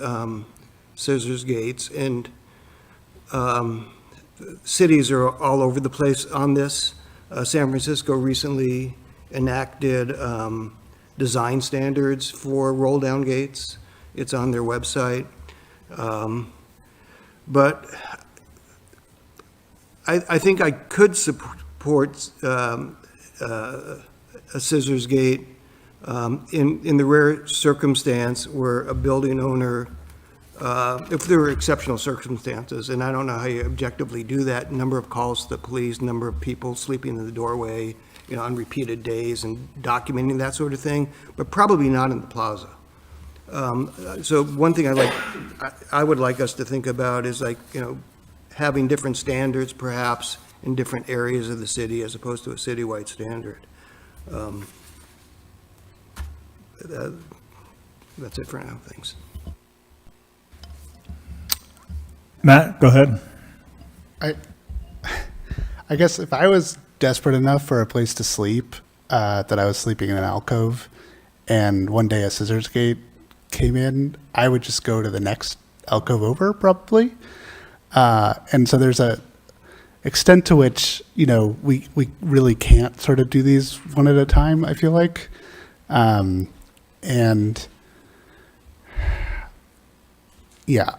scissors gates, and cities are all over the place on this. San Francisco recently enacted design standards for roll-down gates. It's on their website. But I think I could support a scissors gate in the rare circumstance where a building owner, if there were exceptional circumstances, and I don't know how you objectively do that, number of calls to the police, number of people sleeping in the doorway, on repeated days, and documenting that sort of thing, but probably not in the plaza. So one thing I would like us to think about is having different standards perhaps in different areas of the city as opposed to a citywide standard. That's it for now, thanks. Matt, go ahead. I guess if I was desperate enough for a place to sleep, that I was sleeping in an alcove, and one day a scissors gate came in, I would just go to the next alcove over, probably. And so there's a extent to which, we really can't sort of do these one at a time, I feel like. And yeah,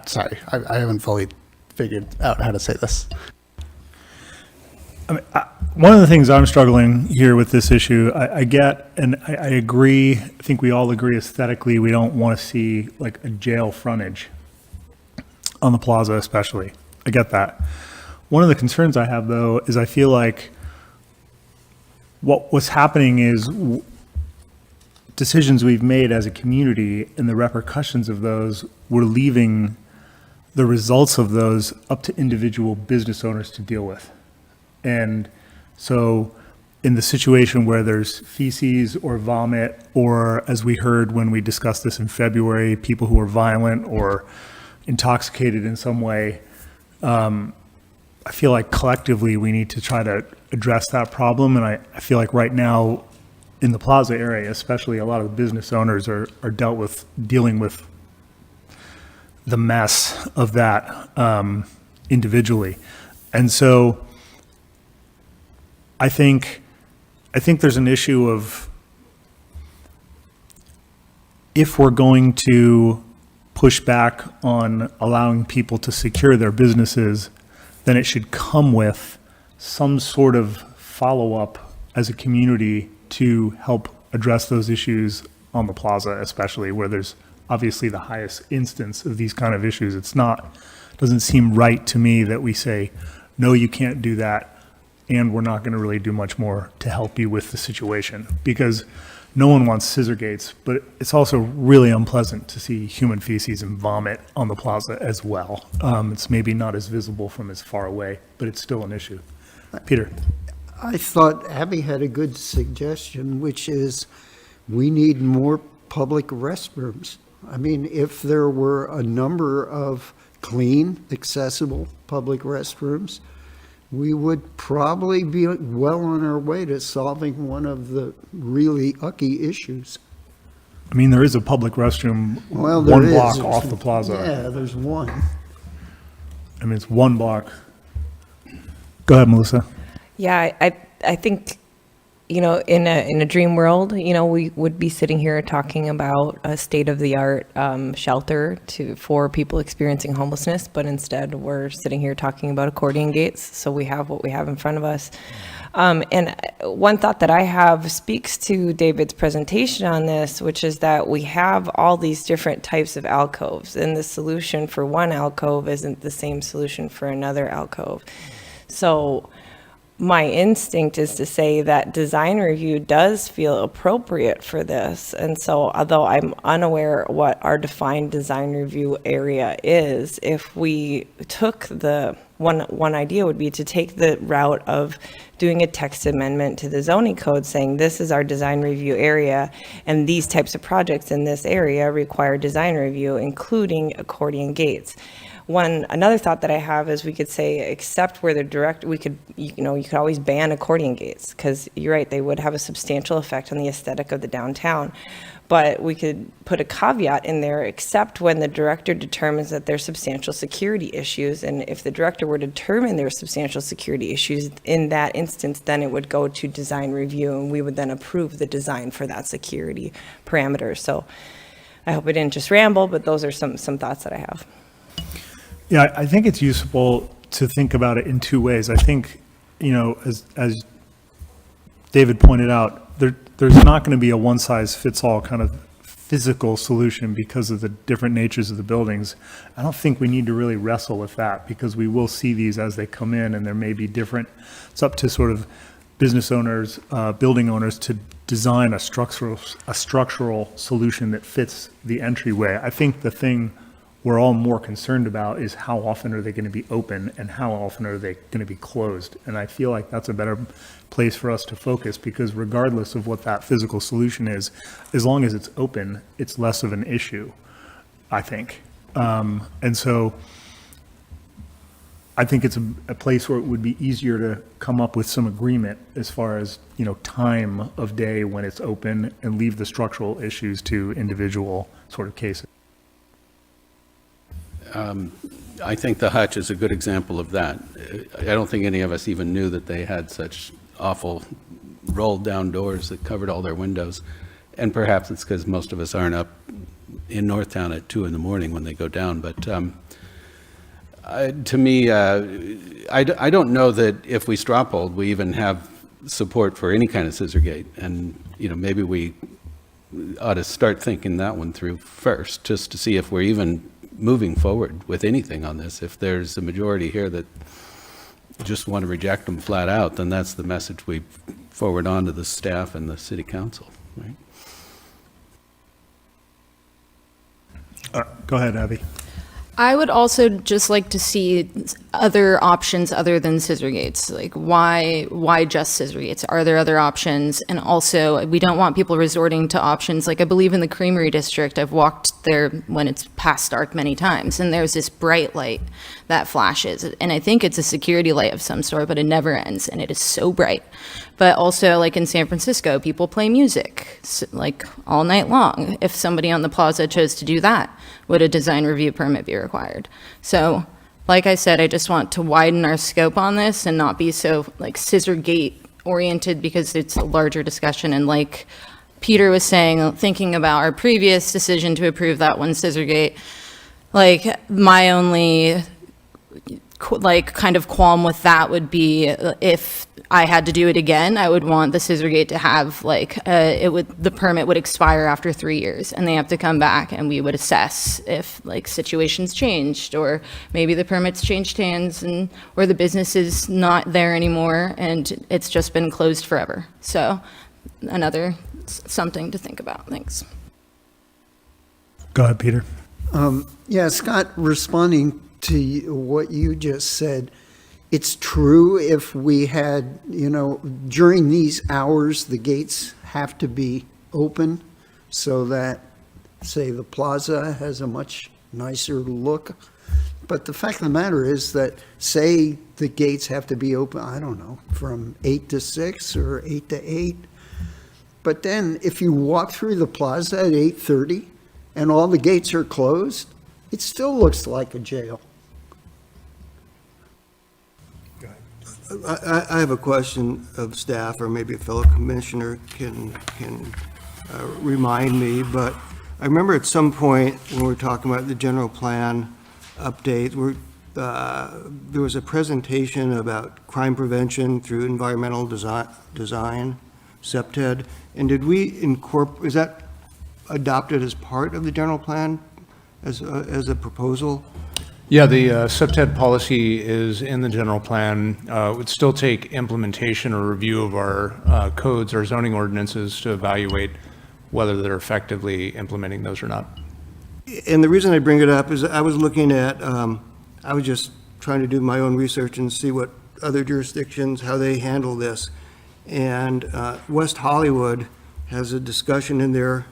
sorry, I haven't fully figured out how to say this. I mean, one of the things I'm struggling here with this issue, I get, and I agree, I think we all agree aesthetically, we don't want to see like a jail frontage on the plaza especially. I get that. One of the concerns I have though is I feel like what's happening is decisions we've made as a community and the repercussions of those, we're leaving the results of those up to individual business owners to deal with. And so in the situation where there's feces or vomit, or as we heard when we discussed this in February, people who are violent or intoxicated in some way, I feel like collectively we need to try to address that problem. And I feel like right now in the plaza area, especially, a lot of the business owners are dealing with the mess of that individually. And so I think there's an issue of, if we're going to push back on allowing people to secure their businesses, then it should come with some sort of follow-up as a community to help address those issues on the plaza, especially where there's obviously the highest instance of these kind of issues. Doesn't seem right to me that we say, no, you can't do that, and we're not going to really do much more to help you with the situation, because no one wants scissor gates, but it's also really unpleasant to see human feces and vomit on the plaza as well. It's maybe not as visible from as far away, but it's still an issue. Peter? I thought Abby had a good suggestion, which is we need more public restrooms. I mean, if there were a number of clean, accessible public restrooms, we would probably be well on our way to solving one of the really ucky issues. I mean, there is a public restroom Well, there one is. block off the plaza. Yeah, there's one. I mean, it's one block. Go ahead, Melissa. Yeah, I think, you know, in a dream world, you know, we would be sitting here talking about a state-of-the-art shelter for people experiencing homelessness, but instead we're sitting here talking about accordion gates. So we have what we have in front of us. And one thought that I have speaks to David's presentation on this, which is that we have all these different types of alcoves, and the solution for one alcove isn't the same solution for another alcove. So my instinct is to say that design review does feel appropriate for this. And so although I'm unaware what our defined design review area is, if we took the one idea would be to take the route of doing a text amendment to the zoning code saying this is our design review area and these types of projects in this area require design review, including accordion gates. Another thought that I have is we could say, except where you could always ban accordion gates, because you're right, they would have a substantial effect on the aesthetic of the downtown. But we could put a caveat in there, except when the director determines that there's substantial security issues. And if the director were to determine there are substantial security issues in that instance, then it would go to design review, and we would then approve the design for that security parameter. So I hope I didn't just ramble, but those are some thoughts that I have. Yeah, I think it's useful to think about it in two ways. I think, you know, as David pointed out, there's not going to be a one-size-fits-all kind of physical solution because of the different natures of the buildings. I don't think we need to really wrestle with that, because we will see these as they come in, and there may be different. It's up to sort of business owners, building owners to design a structural solution that fits the entryway. I think the thing we're all more concerned about is how often are they going to be open and how often are they going to be closed. And I feel like that's a better place for us to focus, because regardless of what that physical solution is, as long as it's open, it's less of an issue, I think. And so I think it's a place where it would be easier to come up with some agreement as far as, you know, time of day when it's open, and leave the structural issues to individual sort of cases. I think the hutch is a good example of that. I don't think any of us even knew that they had such awful rolled down doors that covered all their windows. And perhaps it's because most of us aren't up in Northtown at 2 a.m. when they go down. But to me, I don't know that if we straw polled, we even have support for any kind of scissor gate. And, you know, maybe we ought to start thinking that one through first, just to see if we're even moving forward with anything on this. If there's a majority here that just want to reject them flat out, then that's the message we forward on to the staff and the city council, right? Go ahead, Abby. I would also just like to see other options other than scissor gates. Like, why just scissor gates? Are there other options? And also, we don't want people resorting to options. Like, I believe in the Creamery District, I've walked there when it's past dark many times, and there's this bright light that flashes. And I think it's a security light of some sort, but it never ends, and it is so bright. But also, like in San Francisco, people play music, like, all night long. If somebody on the plaza chose to do that, would a design review permit be required? So, like I said, I just want to widen our scope on this and not be so, like, scissor gate oriented, because it's a larger discussion. And like Peter was saying, thinking about our previous decision to approve that one scissor gate, like, my only, like, kind of qualm with that would be if I had to do it again, I would want the scissor gate to have like, the permit would expire after 3 years and they have to come back and we would assess if like situations changed or maybe the permit's changed hands and, or the business is not there anymore and it's just been closed forever. So another something to think about. Thanks. Go ahead, Peter. Yeah, Scott, responding to what you just said, it's true if we had, during these hours, the gates have to be open so that, say, the plaza has a much nicer look. But the fact of the matter is that, say, the gates have to be open, I don't know, from 8 to 6 or 8 to 8. But then if you walk through the plaza at 8:30 and all the gates are closed, it still looks like a jail. I have a question of staff, or maybe a fellow commissioner can remind me, but I remember at some point when we were talking about the general plan update, there was a presentation about crime prevention through environmental design, SEPTED, and did we is that adopted as part of the general plan as a proposal? Yeah, the SEPTED policy is in the general plan. It would still take implementation or review of our codes, our zoning ordinances to evaluate whether they're effectively implementing those or not. And the reason I bring it up is I was looking at, I was just trying to do my own research and see what other jurisdictions, how they handle this. And West Hollywood has a discussion in their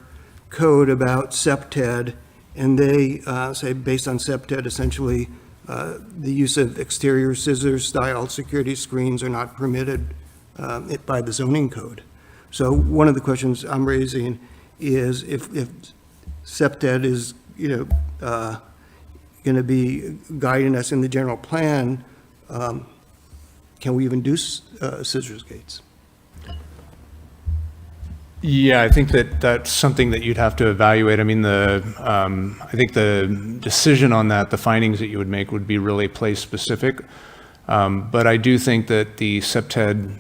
code about SEPTED, and they say based on SEPTED, essentially, the use of exterior scissors-style security screens are not permitted by the zoning code. So one of the questions I'm raising is if SEPTED is, going to be guiding us in the general plan, can we even do scissors gates? Yeah, I think that's something that you'd have to evaluate. I mean, I think the decision on that, the findings that you would make would be really place specific. But I do think that the SEPTED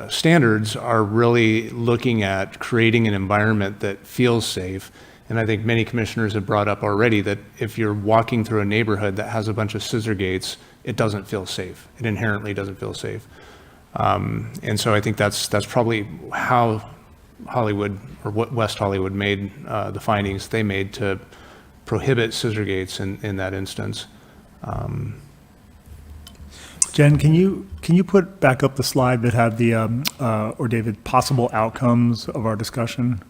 standards are really looking at creating an environment that feels safe. And I think many commissioners have brought up already that if you're walking through a neighborhood that has a bunch of scissor gates, it doesn't feel safe. It inherently doesn't feel safe. And so I think that's probably how Hollywood, or what West Hollywood made the findings they made to prohibit scissor gates in that instance. Jen, can you put back up the slide that had the, or David, possible outcomes of our discussion?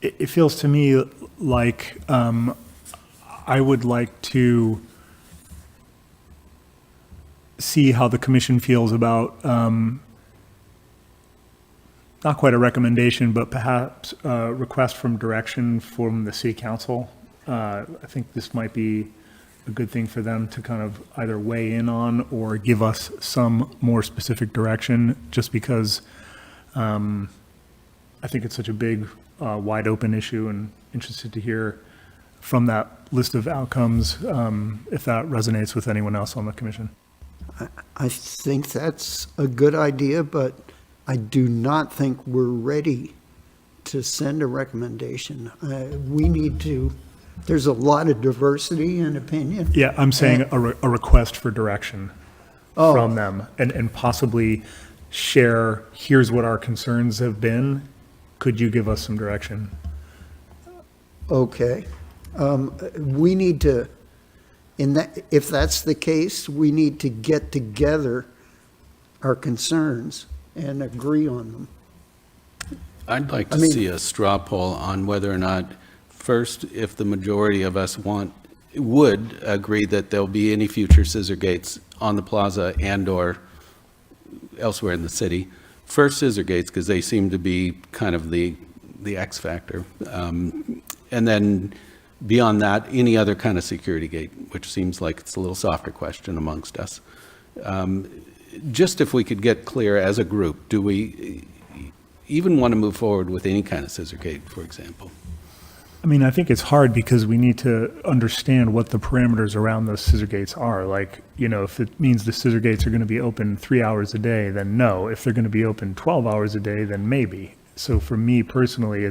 It feels to me like I would like to see how the commission feels about, not quite a recommendation, but perhaps a request from direction from the city council. I think this might be a good thing for them to kind of either weigh in on or give us some more specific direction, just because I think it's such a big, wide open issue, and interested to hear from that list of outcomes if that resonates with anyone else on the commission. I think that's a good idea, but I do not think we're ready to send a recommendation. We need to, there's a lot of diversity in opinion. Yeah, I'm saying a request for direction from them, and possibly share, here's what our concerns have been. Could you give us some direction? Okay. We need to, if that's the case, we need to get together our concerns and agree on them. I'd like to see a straw poll on whether or not, first, if the majority of us would agree that there'll be any future scissor gates on the plaza and/or elsewhere in the city. First, scissor gates, because they seem to be kind of the X factor. And then beyond that, any other kind of security gate, which seems like it's a little softer question amongst us. Just if we could get clear as a group, do we even want to move forward with any kind of scissor gate, for example? I mean, I think it's hard because we need to understand what the parameters around those scissor gates are. Like, you know, if it means the scissor gates are going to be open 3 hours a day, then no. If they're going to be open 12 hours a day, then maybe. So for me personally,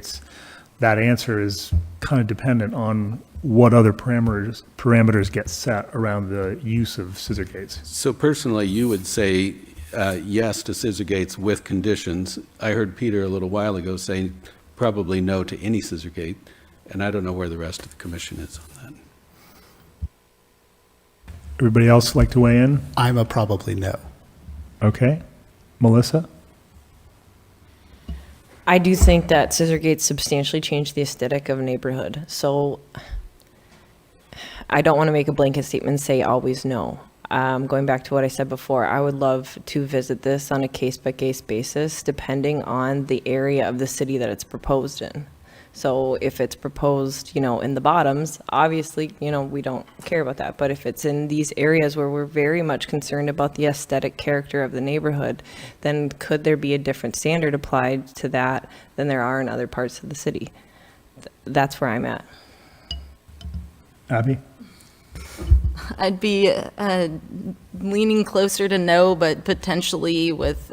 that answer is kind of dependent on what other parameters get set around the use of scissor gates. So personally, you would say yes to scissor gates with conditions. I heard Peter a little while ago say probably no to any scissor gate, and I don't know where the rest of the commission is on that. Everybody else like to weigh in? I'm a probably no. Okay. Melissa? I do think that scissor gates substantially change the aesthetic of a neighborhood. So I don't want to make a blanket statement and say always no. Going back to what I said before, I would love to visit this on a case-by-case basis, depending on the area of the city that it's proposed in. So if it's proposed, in the bottoms, obviously, we don't care about that. But if it's in these areas where we're very much concerned about the aesthetic character of the neighborhood, then could there be a different standard applied to that than there are in other parts of the city? That's where I'm at. Abby? I'd be leaning closer to no, but potentially with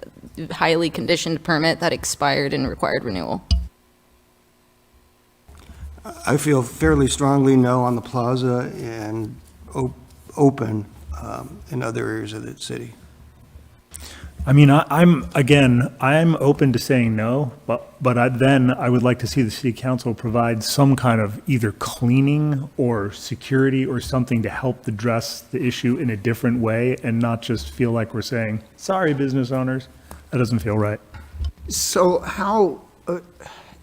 highly conditioned permit that expired and required renewal. I feel fairly strongly no on the plaza and open in other areas of the city. I mean, I'm open to saying no, but I would like to see the city council provide some kind of either cleaning or security or something to help address the issue in a different way and not just feel like we're saying, sorry, business owners. That doesn't feel right. So how,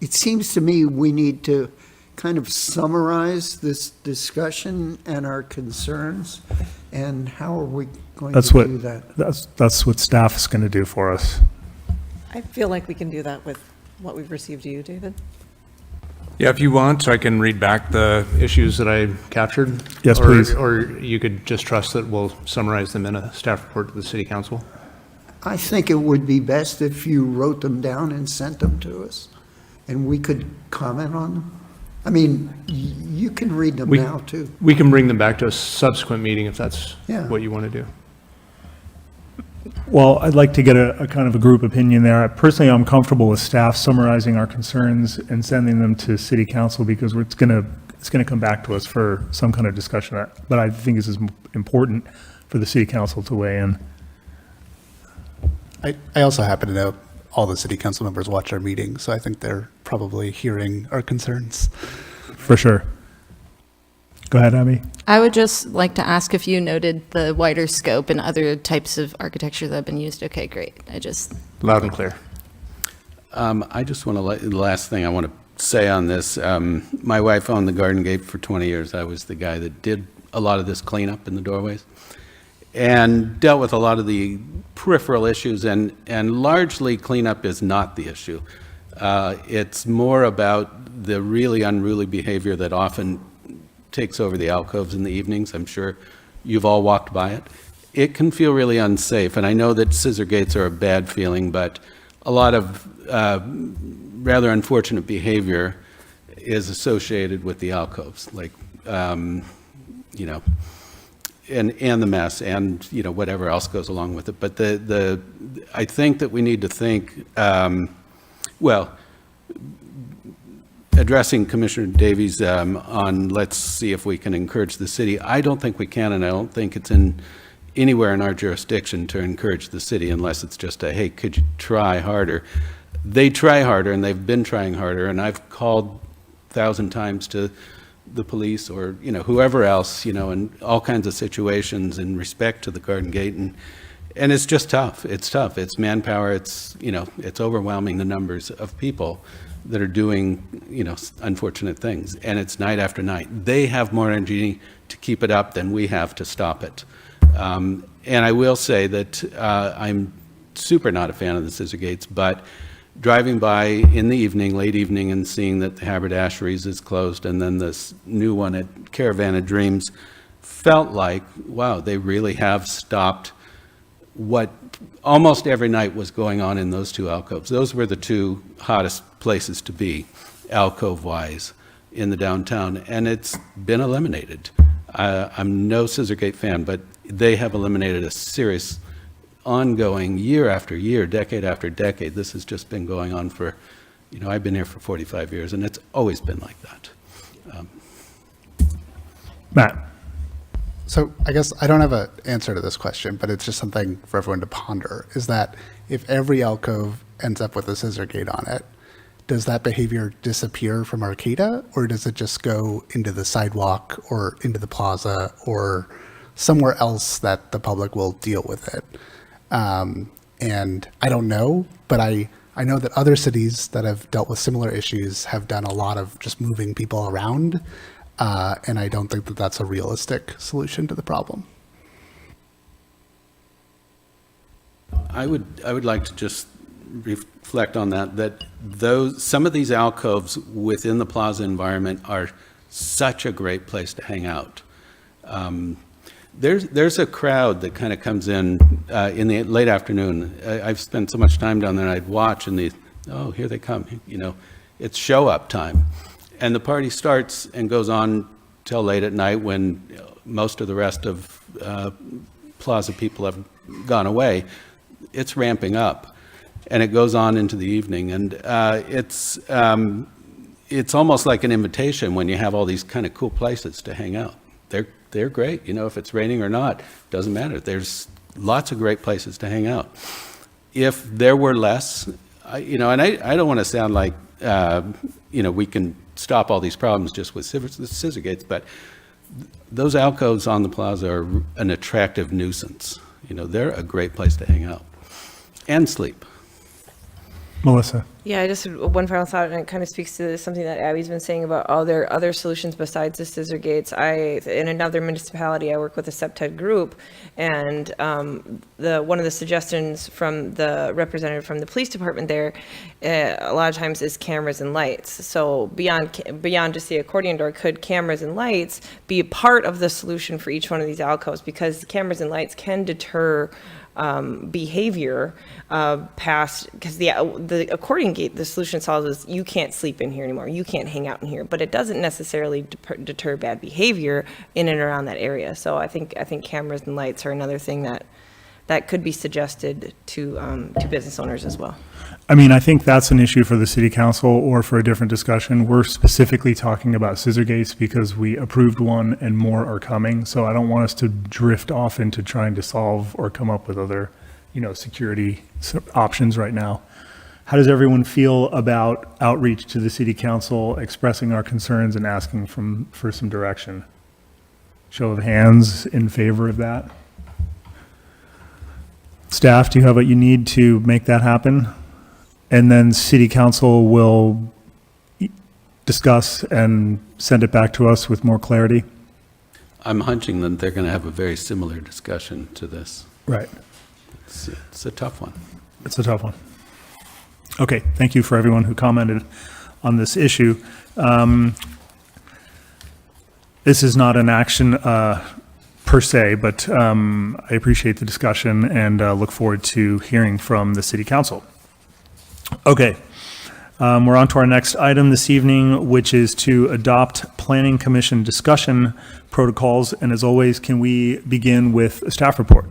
it seems to me we need to kind of summarize this discussion and our concerns, and how are we going to do that? That's what staff is going to do for us. I feel like we can do that with what we've received to you, David. Yeah, if you want, I can read back the issues that I captured. Yes, please. Or you could just trust that we'll summarize them in a staff report to the city council. I think it would be best if you wrote them down and sent them to us, and we could comment on them. I mean, you can read them now, too. We can bring them back to a subsequent meeting if that's Yeah. what you want to do. Well, I'd like to get a kind of a group opinion there. Personally, I'm comfortable with staff summarizing our concerns and sending them to city council because it's going to come back to us for some kind of discussion. But I think this is important for the city council to weigh in. I also happen to know all the city council members watch our meetings, so I think they're probably hearing our concerns. For sure. Go ahead, Abby. I would just like to ask if you noted the wider scope and other types of architecture that have been used. Okay, great. Loud and clear. I just want to, the last thing I want to say on this, my wife owned the Garden Gate for 20 years. I was the guy that did a lot of this cleanup in the doorways and dealt with a lot of the peripheral issues, and largely cleanup is not the issue. It's more about the really unruly behavior that often takes over the alcoves in the evenings. I'm sure you've all walked by it. It can feel really unsafe, and I know that scissor gates are a bad feeling, but a lot of rather unfortunate behavior is associated with the alcoves, like, and the mess, and whatever else goes along with it. But I think that we need to think, addressing Commissioner Davies on let's see if we can encourage the city. I don't think we can, and I don't think it's anywhere in our jurisdiction to encourage the city unless it's just a, hey, could you try harder? They try harder, and they've been trying harder, and I've called 1,000 times to the police or whoever else in all kinds of situations in respect to the Garden Gate, and it's just tough. It's tough. It's manpower. It's it's overwhelming, the numbers of people that are doing unfortunate things, and it's night after night. They have more energy to keep it up than we have to stop it. And I will say that I'm super not a fan of the scissor gates, but driving by in the evening, late evening, and seeing that the Haberdasheries is closed and then this new one at Caravan of Dreams felt like, wow, they really have stopped what almost every night was going on in those two alcoves. Those were the two hottest places to be, alcove-wise. in the downtown, and it's been eliminated. I'm no Scissorgate fan, but they have eliminated a serious, ongoing, year after year, decade after decade. This has just been going on for, I've been here for 45 years, and it's always been like that. Matt? So I guess I don't have an answer to this question, but it's just something for everyone to ponder, is that if every alcove ends up with a scissor gate on it, does that behavior disappear from Arcata, or does it just go into the sidewalk or into the plaza or somewhere else that the public will deal with it? And I don't know, but I know that other cities that have dealt with similar issues have done a lot of just moving people around, and I don't think that that's a realistic solution to the problem. I would like to just reflect on that some of these alcoves within the plaza environment are such a great place to hang out. There's a crowd that kind of comes in the late afternoon. I've spent so much time down there, and I'd watch, and here they come. It's show up time. And the party starts and goes on till late at night when most of the rest of plaza people have gone away. It's ramping up, and it goes on into the evening. And it's almost like an invitation when you have all these kind of cool places to hang out. They're great. If it's raining or not, doesn't matter. There's lots of great places to hang out. If there were less, and I don't want to sound like, we can stop all these problems just with scissor gates, but those alcoves on the plaza are an attractive nuisance. They're a great place to hang out and sleep. Melissa? Yeah, just one final thought, and it kind of speaks to something that Abby's been saying about, there are other solutions besides the scissor gates. In another municipality, I work with a SEPTED group, and one of the suggestions from the representative from the police department there, a lot of times, is cameras and lights. So beyond just the accordion door, could cameras and lights be a part of the solution for each one of these alcoves? Because cameras and lights can deter behavior past, because the accordion gate, the solution solves is you can't sleep in here anymore, you can't hang out in here, but it doesn't necessarily deter bad behavior in and around that area. So I think cameras and lights are another thing that could be suggested to business owners as well. I think that's an issue for the city council or for a different discussion. We're specifically talking about scissor gates because we approved one and more are coming. So I don't want us to drift off into trying to solve or come up with other, security options right now. How does everyone feel about outreach to the city council, expressing our concerns and asking for some direction? Show of hands in favor of that. Staff, do you have what you need to make that happen? And then city council will discuss and send it back to us with more clarity? I'm hunching that they're going to have a very similar discussion to this. Right. It's a tough one. It's a tough one. Okay, thank you for everyone who commented on this issue. This is not an action per se, but I appreciate the discussion and look forward to hearing from the city council. Okay, we're on to our next item this evening, which is to adopt Planning Commission discussion protocols. And as always, can we begin with a staff report?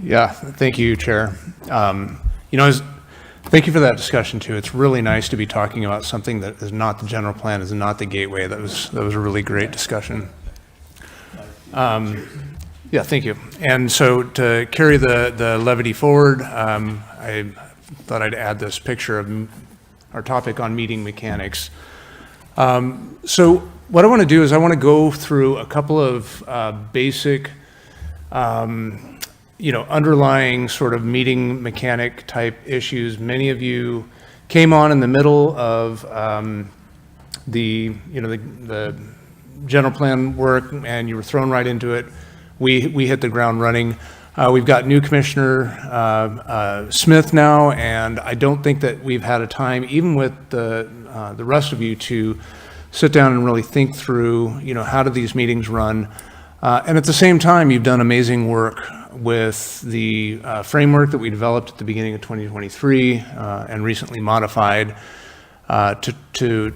Yeah, thank you, Chair. Thank you for that discussion too. It's really nice to be talking about something that is not the general plan, is not the gateway. That was a really great discussion. Yeah, thank you. And so to carry the levity forward, I thought I'd add this picture of our topic on meeting mechanics. So what I want to do is I want to go through a couple of basic underlying sort of meeting mechanic type issues. Many of you came on in the middle of the general plan work, and you were thrown right into it. We hit the ground running. We've got new Commissioner Smith now, and I don't think that we've had a time, even with the rest of you, to sit down and really think through, how do these meetings run. And at the same time, you've done amazing work with the framework that we developed at the beginning of 2023 and recently modified to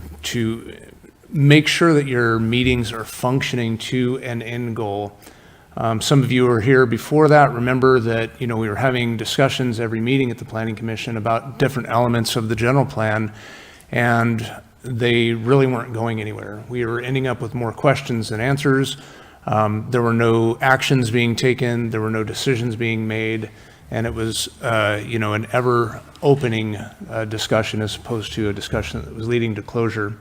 make sure that your meetings are functioning to an end goal. Some of you were here before that. Remember that, we were having discussions every meeting at the Planning Commission about different elements of the general plan, and they really weren't going anywhere. We were ending up with more questions than answers. There were no actions being taken. There were no decisions being made. And it was, an ever-opening discussion as opposed to a discussion that was leading to closure.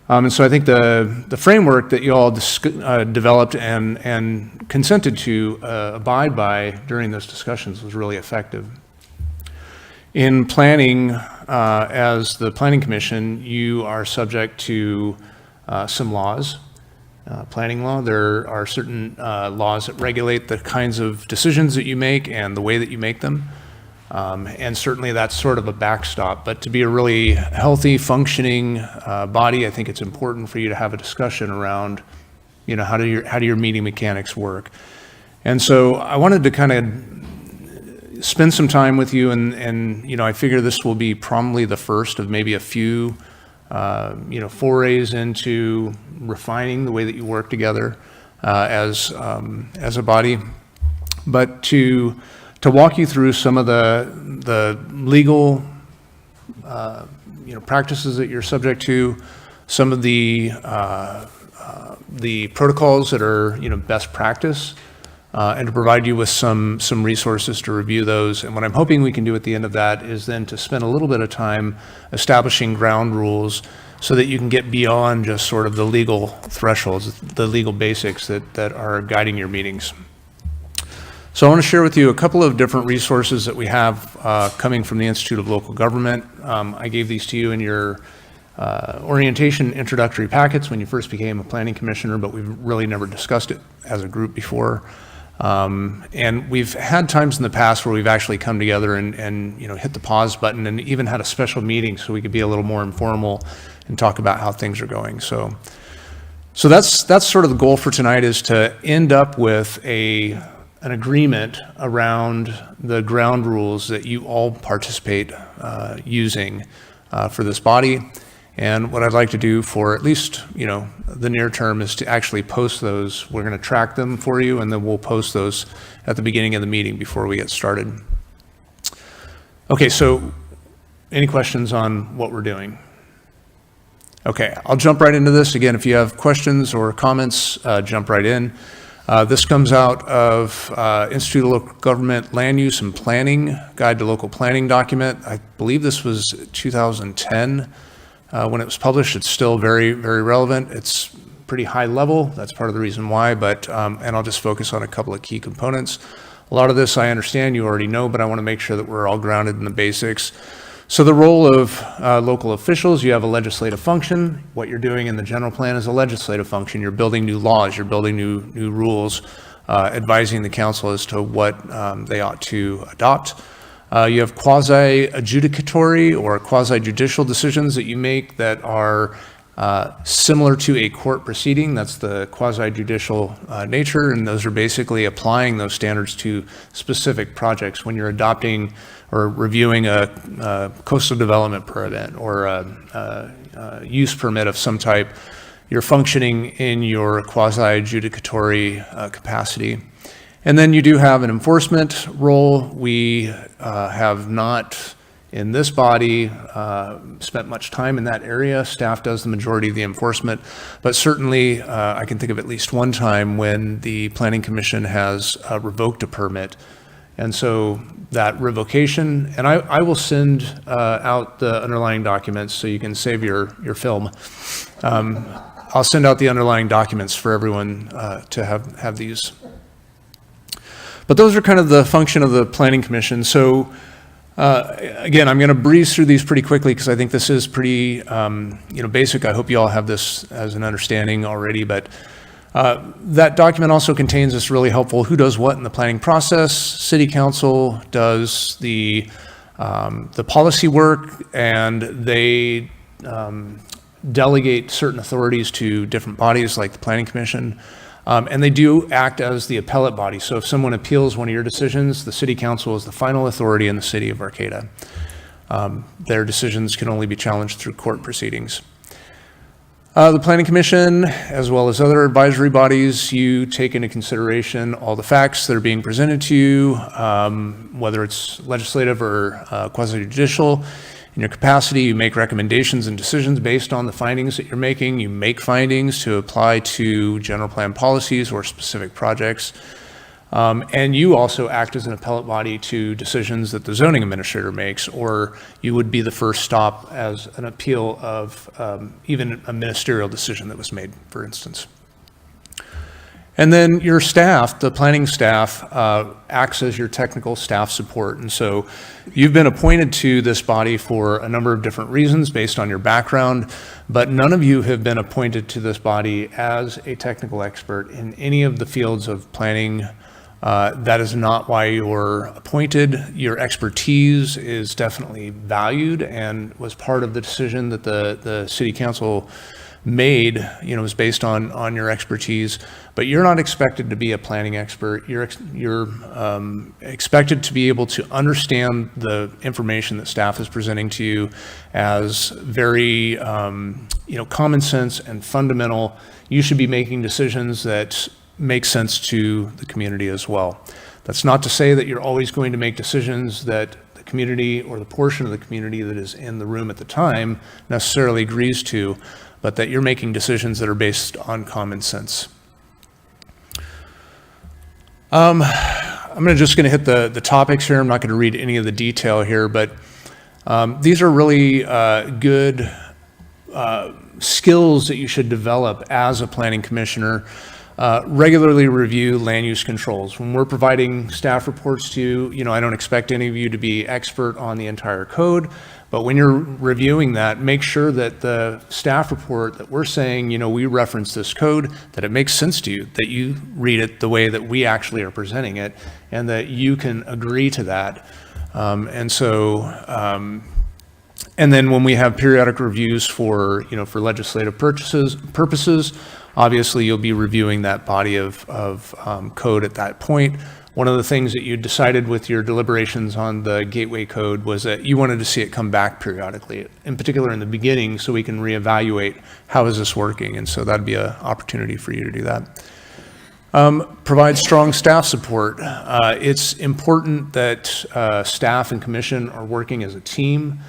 And so I think the framework that you all developed and consented to abide by during those discussions was really effective. In planning, as the Planning Commission, you are subject to some laws. Planning law, there are certain laws that regulate the kinds of decisions that you make and the way that you make them. And certainly that's sort of a backstop, but to be a really healthy, functioning body, I think it's important for you to have a discussion around, how do your meeting mechanics work? And so I wanted to kind of spend some time with you, and I figure this will be probably the first of maybe a few, forays into refining the way that you work together as a body, but to walk you through some of the legal, practices that you're subject to, some of the protocols that are, best practice, and to provide you with some resources to review those. And what I'm hoping we can do at the end of that is then to spend a little bit of time establishing ground rules so that you can get beyond just sort of the legal thresholds, the legal basics that are guiding your meetings. So I want to share with you a couple of different resources that we have coming from the Institute of Local Government. I gave these to you in your orientation introductory packets when you first became a planning commissioner, but we've really never discussed it as a group before. And we've had times in the past where we've actually come together and hit the pause button and even had a special meeting so we could be a little more informal and talk about how things are going. So that's sort of the goal for tonight, is to end up with an agreement around the ground rules that you all participate using for this body. And what I'd like to do for at least, the near term is to actually post those. We're going to track them for you, and then we'll post those at the beginning of the meeting before we get started. Okay, so any questions on what we're doing? Okay, I'll jump right into this. Again, if you have questions or comments, jump right in. This comes out of Institute of Local Government Land Use and Planning, Guide to Local Planning document. I believe this was 2010 when it was published. It's still very, very relevant. It's pretty high level. That's part of the reason why, but, and I'll just focus on a couple of key components. A lot of this I understand you already know, but I want to make sure that we're all grounded in the basics. So the role of local officials, you have a legislative function. What you're doing in the general plan is a legislative function. You're building new laws, you're building new rules, advising the council as to what they ought to adopt. You have quasi-adjudicatory or quasi-judicial decisions that you make that are similar to a court proceeding. That's the quasi-judicial nature, and those are basically applying those standards to specific projects. When you're adopting or reviewing a coastal development permit or a use permit of some type, you're functioning in your quasi-adjudicatory capacity. And then you do have an enforcement role. We have not, in this body, spent much time in that area. Staff does the majority of the enforcement, but certainly I can think of at least one time when the Planning Commission has revoked a permit. And so that revocation, and I will send out the underlying documents so you can save your film. I'll send out the underlying documents for everyone to have these. But those are kind of the function of the Planning Commission. So again, I'm going to breeze through these pretty quickly because I think this is pretty basic. I hope you all have this as an understanding already, but that document also contains this really helpful who does what in the planning process. City Council does the policy work, and they delegate certain authorities to different bodies like the Planning Commission. And they do act as the appellate body. So if someone appeals one of your decisions, the city council is the final authority in the city of Arcata. Their decisions can only be challenged through court proceedings. The Planning Commission, as well as other advisory bodies, you take into consideration all the facts that are being presented to you, whether it's legislative or quasi-judicial. In your capacity, you make recommendations and decisions based on the findings that you're making. You make findings to apply to general plan policies or specific projects. And you also act as an appellate body to decisions that the zoning administrator makes, or you would be the first stop as an appeal of even a ministerial decision that was made, for instance. And then your staff, the planning staff, acts as your technical staff support. And so you've been appointed to this body for a number of different reasons based on your background, but none of you have been appointed to this body as a technical expert in any of the fields of planning. That is not why you're appointed. Your expertise is definitely valued and was part of the decision that the city council made, was based on your expertise, but you're not expected to be a planning expert. You're expected to be able to understand the information that staff is presenting to you as very, common sense and fundamental. You should be making decisions that make sense to the community as well. That's not to say that you're always going to make decisions that the community or the portion of the community that is in the room at the time necessarily agrees to, but that you're making decisions that are based on common sense. I'm just going to hit the topics here. I'm not going to read any of the detail here, but these are really good skills that you should develop as a planning commissioner. Regularly review land use controls. When we're providing staff reports to you, I don't expect any of you to be expert on the entire code, but when you're reviewing that, make sure that the staff report that we're saying, we reference this code, that it makes sense to you, that you read it the way that we actually are presenting it, and that you can agree to that. And then when we have periodic reviews for legislative purposes, obviously you'll be reviewing that body of code at that point. One of the things that you decided with your deliberations on the Gateway Code was that you wanted to see it come back periodically, in particular in the beginning, so we can reevaluate how is this working, and so that'd be an opportunity for you to do that. Provide strong staff support. It's important that staff and commission are working as a team.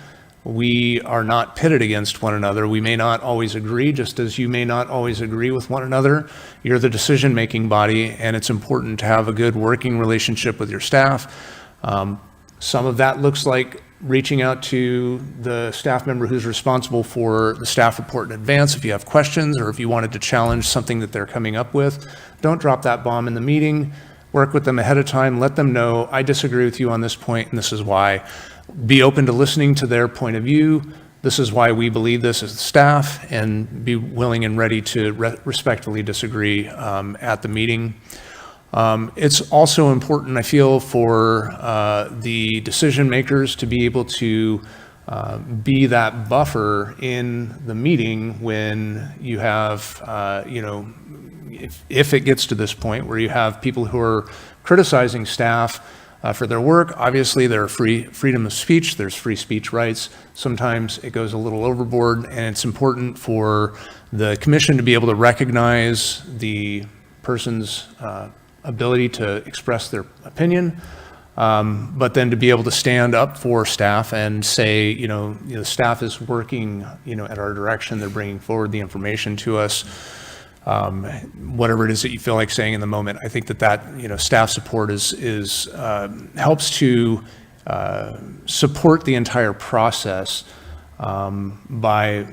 We are not pitted against one another. We may not always agree, just as you may not always agree with one another. You're the decision-making body, and it's important to have a good working relationship with your staff. Some of that looks like reaching out to the staff member who's responsible for the staff report in advance if you have questions, or if you wanted to challenge something that they're coming up with. Don't drop that bomb in the meeting. Work with them ahead of time. Let them know, I disagree with you on this point, and this is why. Be open to listening to their point of view. This is why we believe this as the staff, and be willing and ready to respectfully disagree at the meeting. It's also important, I feel, for the decision makers to be able to be that buffer in the meeting when you have, if it gets to this point where you have people who are criticizing staff for their work. Obviously, there are freedom of speech, there's free speech rights. Sometimes it goes a little overboard, and it's important for the commission to be able to recognize the person's ability to express their opinion, but then to be able to stand up for staff and say, the staff is working, at our direction, they're bringing forward the information to us. Whatever it is that you feel like saying in the moment, I think that staff support is helps to support the entire process by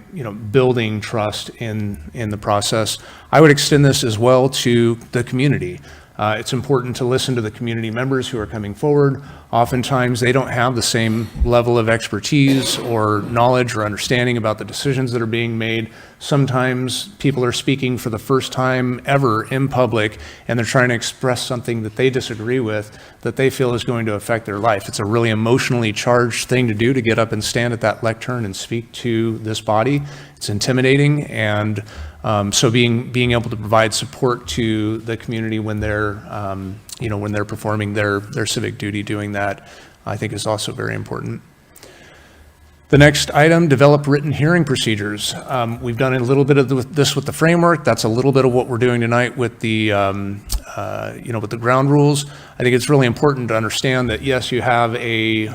building trust in the process. I would extend this as well to the community. It's important to listen to the community members who are coming forward. Oftentimes, they don't have the same level of expertise or knowledge or understanding about the decisions that are being made. Sometimes people are speaking for the first time ever in public, and they're trying to express something that they disagree with, that they feel is going to affect their life. It's a really emotionally charged thing to do, to get up and stand at that lectern and speak to this body. It's intimidating, and So being able to provide support to the community when they're, when they're performing their civic duty, doing that, I think is also very important. The next item, develop written hearing procedures. We've done a little bit of this with the framework. That's a little bit of what we're doing tonight with the, with the ground rules. I think it's really important to understand that, yes, you have a,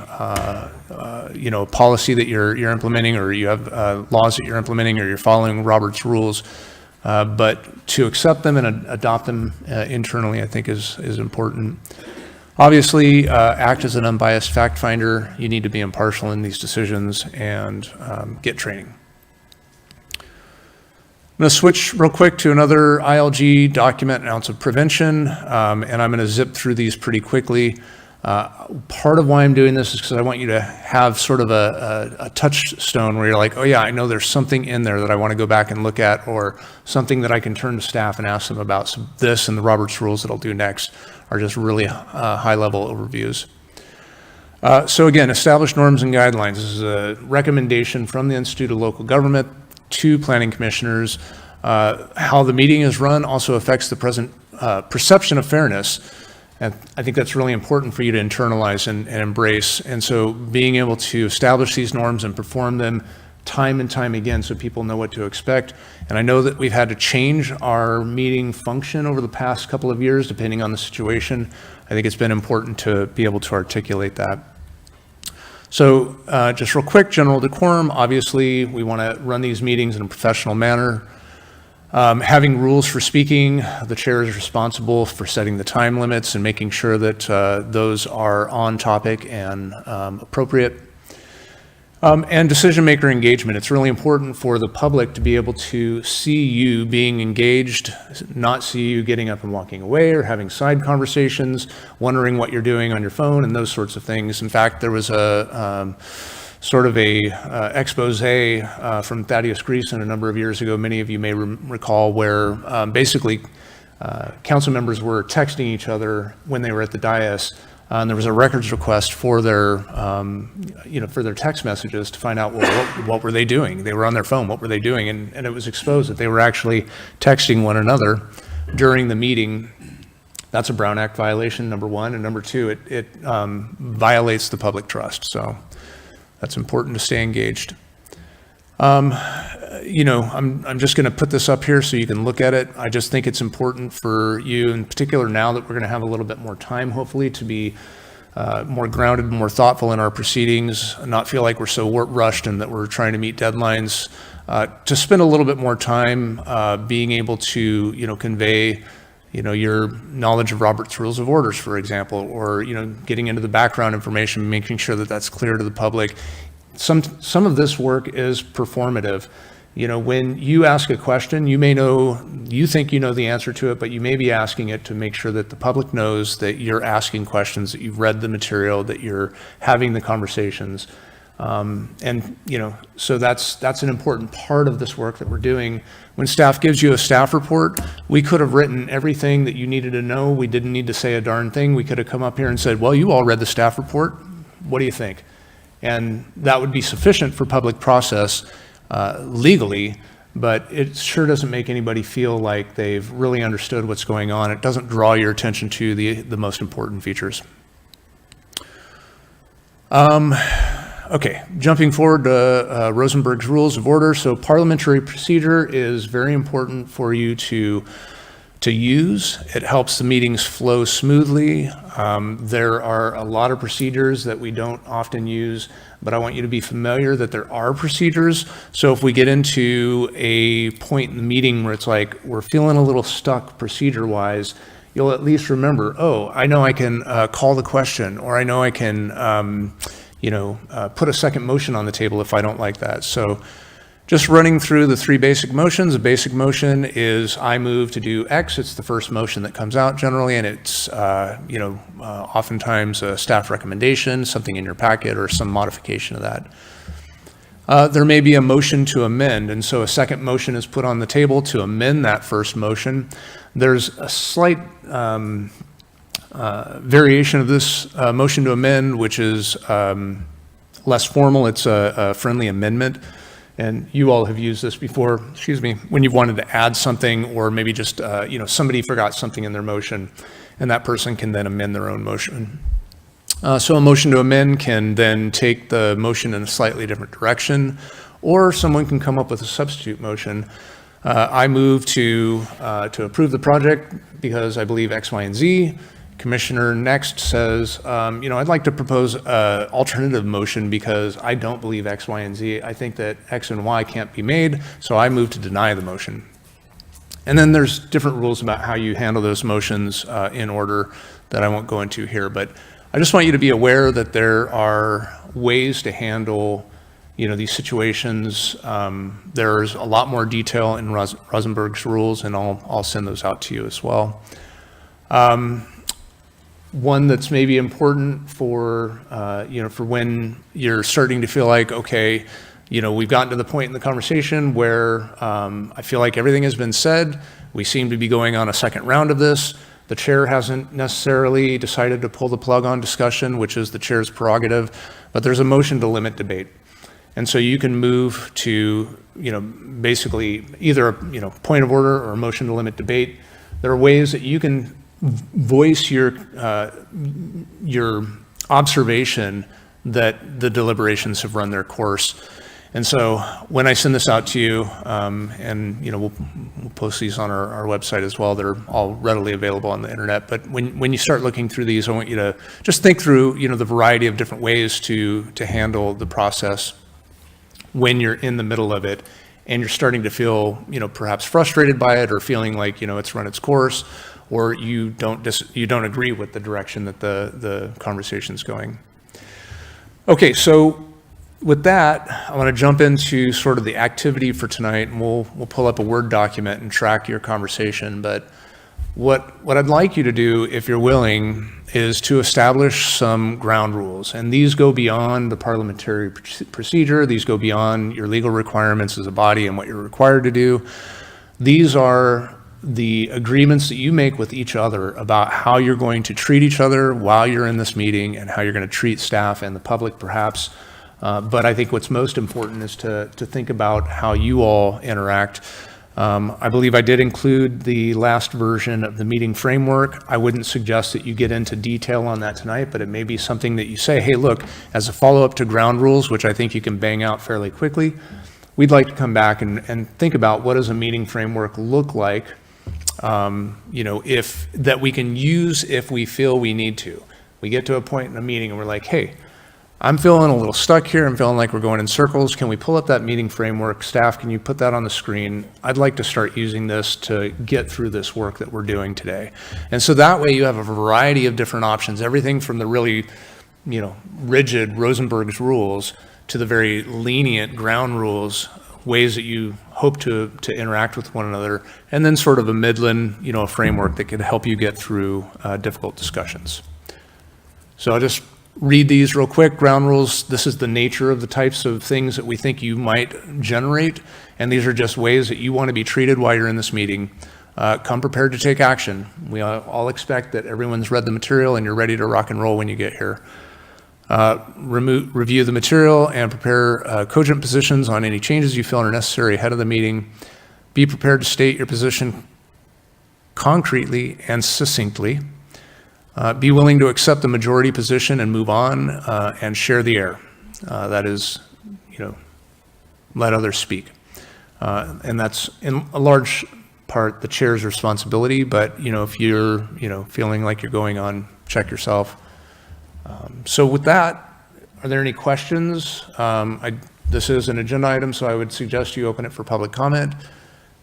policy that you're implementing, or you have laws that you're implementing, or you're following Robert's rules. But to accept them and adopt them internally, I think is important. Obviously, act as an unbiased fact finder. You need to be impartial in these decisions and get training. I'm going to switch real quick to another ILG document, an ounce of prevention, and I'm going to zip through these pretty quickly. Part of why I'm doing this is because I want you to have sort of a touchstone where you're like, oh yeah, I know there's something in there that I want to go back and look at, or something that I can turn to staff and ask them about. So this and the Roberts rules that I'll do next are just really high-level overviews. So again, establish norms and guidelines. This is a recommendation from the Institute of Local Government to planning commissioners. How the meeting is run also affects the present perception of fairness. And I think that's really important for you to internalize and embrace. And so being able to establish these norms and perform them time and time again so people know what to expect. And I know that we've had to change our meeting function over the past couple of years, depending on the situation. I think it's been important to be able to articulate that. So just real quick, general decorum. Obviously, we want to run these meetings in a professional manner. Having rules for speaking, the chair is responsible for setting the time limits and making sure that those are on topic and appropriate. And decision maker engagement. It's really important for the public to be able to see you being engaged, not see you getting up and walking away or having side conversations, wondering what you're doing on your phone and those sorts of things. In fact, there was a sort of a expose from Thaddeus Greason a number of years ago, many of you may recall, where basically council members were texting each other when they were at the dais. And there was a records request for their, for their text messages to find out, well, what were they doing? They were on their phone. What were they doing? And it was exposed that they were actually texting one another during the meeting. That's a Brown Act violation, number one. And number two, it violates the public trust. So that's important to stay engaged. I'm just going to put this up here so you can look at it. I just think it's important for you, in particular now that we're going to have a little bit more time, hopefully, to be more grounded, more thoughtful in our proceedings, not feel like we're so rushed and that we're trying to meet deadlines, to spend a little bit more time being able to, convey, your knowledge of Robert's Rules of Orders, for example, or, getting into the background information, making sure that that's clear to the public. Some of this work is performative. When you ask a question, you think you know the answer to it, but you may be asking it to make sure that the public knows that you're asking questions, that you've read the material, that you're having the conversations. So that's an important part of this work that we're doing. When staff gives you a staff report, we could have written everything that you needed to know. We didn't need to say a darn thing. We could have come up here and said, well, you all read the staff report. What do you think? And that would be sufficient for public process legally, but it sure doesn't make anybody feel like they've really understood what's going on. It doesn't draw your attention to the most important features. Okay, jumping forward to Rosenberg's Rules of Order. So parliamentary procedure is very important for you to use. It helps the meetings flow smoothly. There are a lot of procedures that we don't often use, but I want you to be familiar that there are procedures. So if we get into a point in the meeting where it's like we're feeling a little stuck procedure-wise, you'll at least remember, oh, I know I can call the question, or I know I can put a second motion on the table if I don't like that. So just running through the three basic motions. A basic motion is I move to do X. It's the first motion that comes out generally, and it's oftentimes a staff recommendation, something in your packet, or some modification of that. There may be a motion to amend, and so a second motion is put on the table to amend that first motion. There's a slight variation of this motion to amend, which is less formal. It's a friendly amendment. And you all have used this before, excuse me, when you've wanted to add something, or maybe just, somebody forgot something in their motion, and that person can then amend their own motion. So a motion to amend can then take the motion in a slightly different direction, or someone can come up with a substitute motion. I move to approve the project because I believe X, Y, and Z. Commissioner next says, I'd like to propose an alternative motion because I don't believe X, Y, and Z. I think that X and Y can't be made, so I move to deny the motion. And then there's different rules about how you handle those motions in order that I won't go into here, but I just want you to be aware that there are ways to handle these situations. There's a lot more detail in Rosenberg's rules, and I'll send those out to you as well. One that's maybe important for when you're starting to feel like, okay, we've gotten to the point in the conversation where I feel like everything has been said. We seem to be going on a second round of this. The chair hasn't necessarily decided to pull the plug on discussion, which is the chair's prerogative, but there's a motion to limit debate. And so you can move to, basically either a, point of order or a motion to limit debate. There are ways that you can voice your observation that the deliberations have run their course. And so when I send this out to you, we'll post these on our website as well. They're all readily available on the internet. But when you start looking through these, I want you to just think through, the variety of different ways to handle the process when you're in the middle of it and you're starting to feel, perhaps frustrated by it, or feeling like, it's run its course, or you don't agree with the direction that the conversation's going. Okay, so with that, I want to jump into sort of the activity for tonight, and we'll pull up a Word document and track your conversation. But what I'd like you to do, if you're willing, is to establish some ground rules. And these go beyond the parliamentary procedure. These go beyond your legal requirements as a body and what you're required to do. These are the agreements that you make with each other about how you're going to treat each other while you're in this meeting, and how you're going to treat staff and the public, perhaps. But I think what's most important is to think about how you all interact. I believe I did include the last version of the meeting framework. I wouldn't suggest that you get into detail on that tonight, but it may be something that you say, hey, look, as a follow-up to ground rules, which I think you can bang out fairly quickly, we'd like to come back and think about what does a meeting framework look like, if that we can use if we feel we need to. We get to a point in a meeting and we're like, hey, I'm feeling a little stuck here. I'm feeling like we're going in circles. Can we pull up that meeting framework? Staff, can you put that on the screen? I'd like to start using this to get through this work that we're doing today. And so that way you have a variety of different options, everything from the really, rigid Rosenberg's rules to the very lenient ground rules, ways that you hope to interact with one another, and then sort of a midland, a framework that can help you get through difficult discussions. So I'll just read these real quick. Ground rules, this is the nature of the types of things that we think you might generate, and these are just ways that you want to be treated while you're in this meeting. Come prepared to take action. We all expect that everyone's read the material and you're ready to rock and roll when you get here. Review the material and prepare cogent positions on any changes you feel are necessary ahead of the meeting. Be prepared to state your position concretely and succinctly. Be willing to accept the majority position and move on, and share the air. That is, let others speak. And that's in a large part the chair's responsibility, but, if you're, feeling like you're going on, check yourself. So with that, are there any questions? This is an agenda item, so I would suggest you open it for public comment,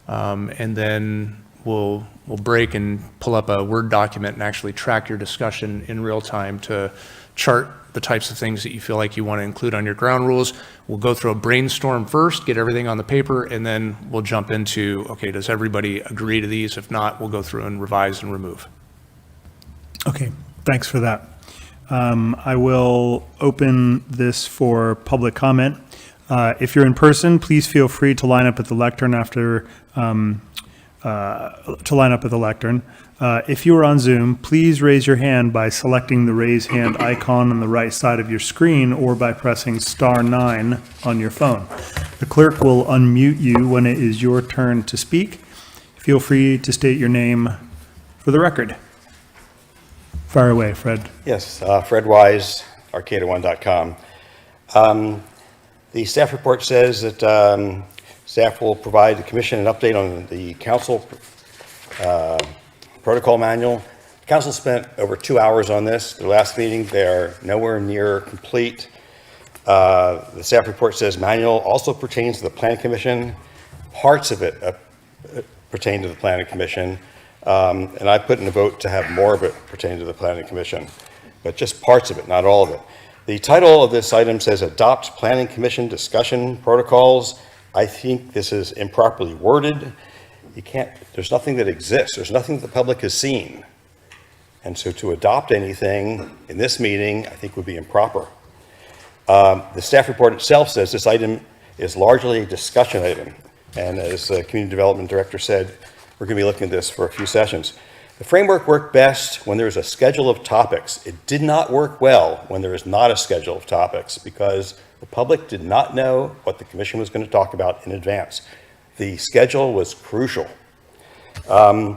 and then we'll break and pull up a Word document and actually track your discussion in real time to chart the types of things that you feel like you want to include on your ground rules. We'll go through a brainstorm first, get everything on the paper, and then we'll jump into, okay, does everybody agree to these? If not, we'll go through and revise and remove. Okay, thanks for that. I will open this for public comment. If you're in person, please feel free to line up at the lectern after to line up at the lectern. If you are on Zoom, please raise your hand by selecting the raise hand icon on the right side of your screen or by pressing *9 on your phone. The clerk will unmute you when it is your turn to speak. Feel free to state your name for the record. Fire away, Fred. Yes, Fred Wise, Arcata1.com. The staff report says that staff will provide the commission an update on the council protocol manual. The council spent over 2 hours on this. Their last meeting, they're nowhere near complete. The staff report says manual also pertains to the planning commission. Parts of it pertain to the planning commission. And I put in a vote to have more of it pertain to the planning commission, but just parts of it, not all of it. The title of this item says adopt planning commission discussion protocols. I think this is improperly worded. There's nothing that exists. There's nothing that the public has seen. And so to adopt anything in this meeting, I think would be improper. The staff report itself says this item is largely a discussion item. And as the community development director said, we're going to be looking at this for a few sessions. The framework worked best when there's a schedule of topics. It did not work well when there is not a schedule of topics because the public did not know what the commission was going to talk about in advance. The schedule was crucial. As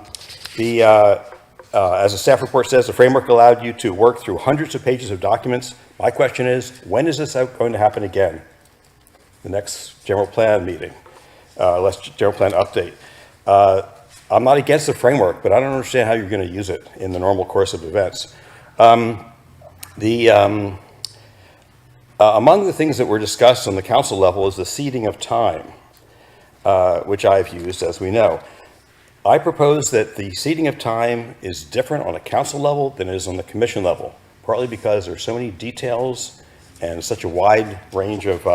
the staff report says, the framework allowed you to work through hundreds of pages of documents. My question is, when is this going to happen again? The next general plan meeting, general plan update. I'm not against the framework, but I don't understand how you're going to use it in the normal course of events. Among the things that were discussed on the council level is the seeding of time, which I've used, as we know. I propose that the seeding of time is different on a council level than it is on the commission level, partly because there's so many details and such a wide range of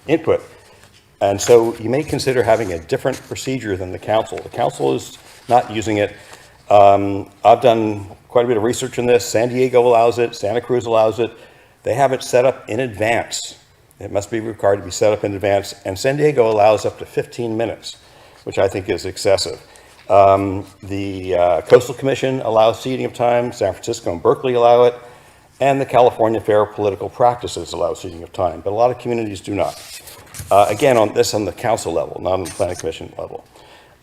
input. And so you may consider having a different procedure than the council. The council is not using it. I've done quite a bit of research on this. San Diego allows it. Santa Cruz allows it. They have it set up in advance. It must be required to be set up in advance. And San Diego allows up to 15 minutes, which I think is excessive. The Coastal Commission allows seeding of time. San Francisco and Berkeley allow it. And the California Fair Political Practices allow seeding of time, but a lot of communities do not. Again, on the council level, not on the planning commission level.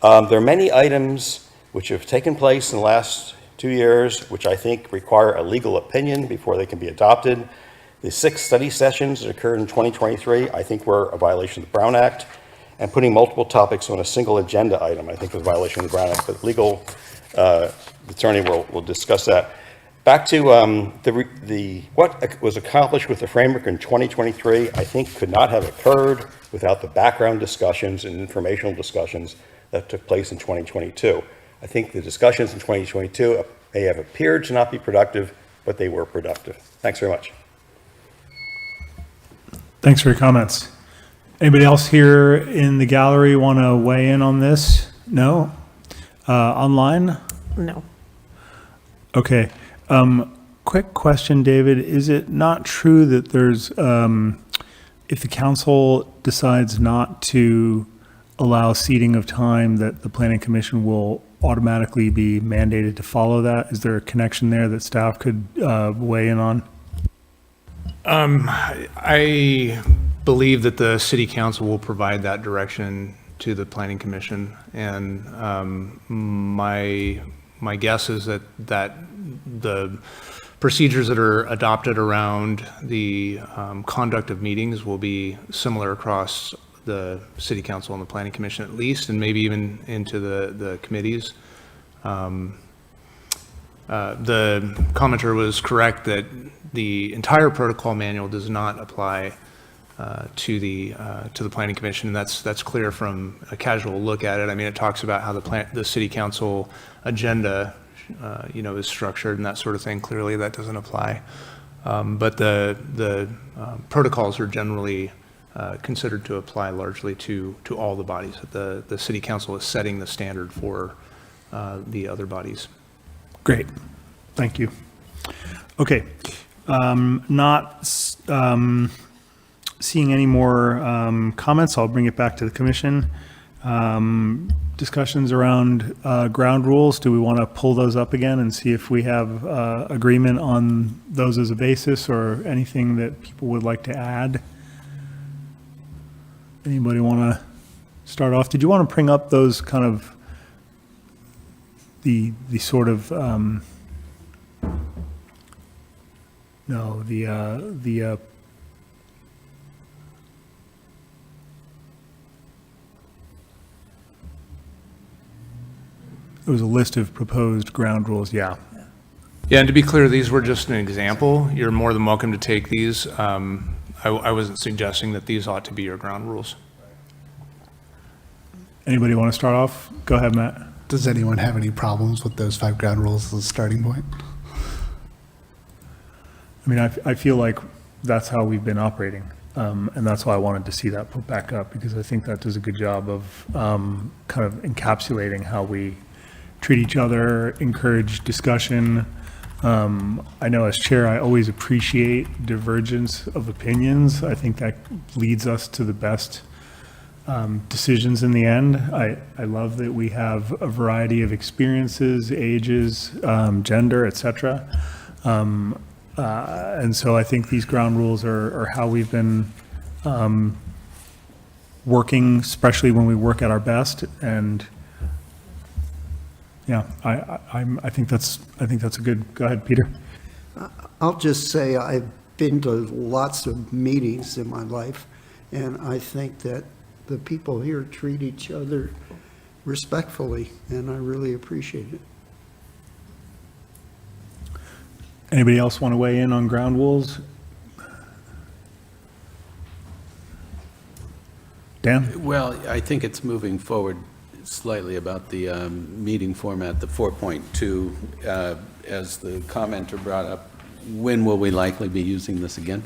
There are many items which have taken place in the last 2 years, which I think require a legal opinion before they can be adopted. The 6 study sessions that occurred in 2023, I think were a violation of the Brown Act, and putting multiple topics on a single agenda item, I think was a violation of the Brown Act, but legal attorney will discuss that. Back to what was accomplished with the framework in 2023, I think could not have occurred without the background discussions and informational discussions that took place in 2022. I think the discussions in 2022 may have appeared to not be productive, but they were productive. Thanks very much. Thanks for your comments. Anybody else here in the gallery want to weigh in on this? No? Online? No. Okay. Quick question, David. Is it not true that there's, if the council decides not to allow seating of time, that the planning commission will automatically be mandated to follow that? Is there a connection there that staff could weigh in on? I believe that the city council will provide that direction to the planning commission, and my guess is that the procedures that are adopted around the conduct of meetings will be similar across the city council and the planning commission at least, and maybe even into the committees. The commenter was correct that the entire protocol manual does not apply to the planning commission, and that's clear from a casual look at it. I mean, it talks about how the city council agenda is structured and that sort of thing. Clearly, that doesn't apply. But the protocols are generally considered to apply largely to all the bodies. The city council is setting the standard for the other bodies. Great. Thank you. Okay. Not seeing any more comments, I'll bring it back to the commission. Discussions around ground rules, do we want to pull those up again and see if we have agreement on those as a basis or anything that people would like to add? Anybody want to start off? Did you want to bring up those kind of the sort of, no, the it was a list of proposed ground rules, yeah. Yeah, and to be clear, these were just an example. You're more than welcome to take these. I wasn't suggesting that these ought to be your ground rules. Anybody want to start off? Go ahead, Matt. Does anyone have any problems with those 5 ground rules as a starting point? I mean, I feel like that's how we've been operating. And that's why I wanted to see that put back up, because I think that does a good job of kind of encapsulating how we treat each other, encourage discussion. I know as chair, I always appreciate divergence of opinions. I think that leads us to the best decisions in the end. I love that we have a variety of experiences, ages, gender, et cetera. And so I think these ground rules are how we've been working, especially when we work at our best. And yeah, I think that's a good, go ahead, Peter. I'll just say I've been to lots of meetings in my life, and I think that the people here treat each other respectfully, and I really appreciate it. Anybody else want to weigh in on ground rules? Dan? Well, I think it's moving forward slightly about the meeting format, the 4.2, as the commenter brought up. When will we likely be using this again?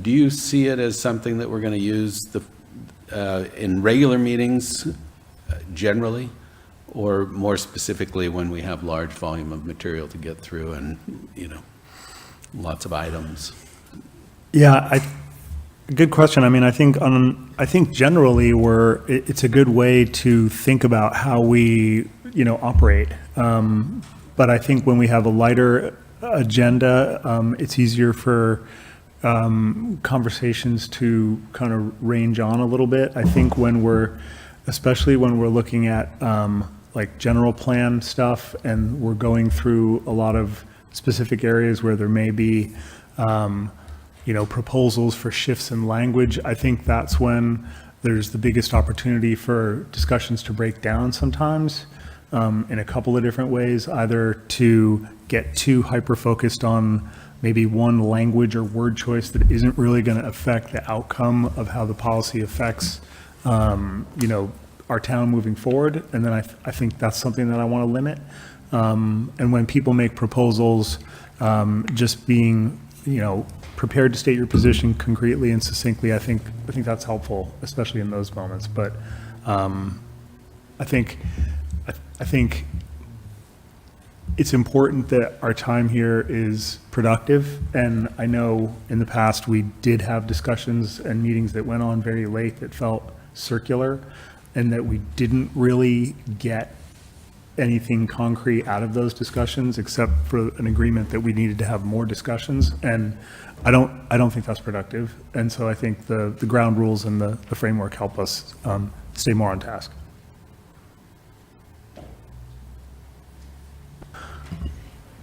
Do you see it as something that we're going to use in regular meetings generally, or more specifically when we have large volume of material to get through and, lots of items? Yeah, good question. I mean, I think generally it's a good way to think about how we, operate. But I think when we have a lighter agenda, it's easier for conversations to kind of range on a little bit. I think especially when we're looking at like general plan stuff and we're going through a lot of specific areas where there may be proposals for shifts in language, I think that's when there's the biggest opportunity for discussions to break down sometimes in a couple of different ways, either to get too hyper-focused on maybe one language or word choice that isn't really going to affect the outcome of how the policy affects, our town moving forward. And then I think that's something that I want to limit. And when people make proposals, just being, prepared to state your position concretely and succinctly, I think that's helpful, especially in those moments. But I think it's important that our time here is productive. And I know in the past we did have discussions and meetings that went on very late that felt circular, and that we didn't really get anything concrete out of those discussions except for an agreement that we needed to have more discussions. And I don't think that's productive. And so I think the ground rules and the framework help us stay more on task.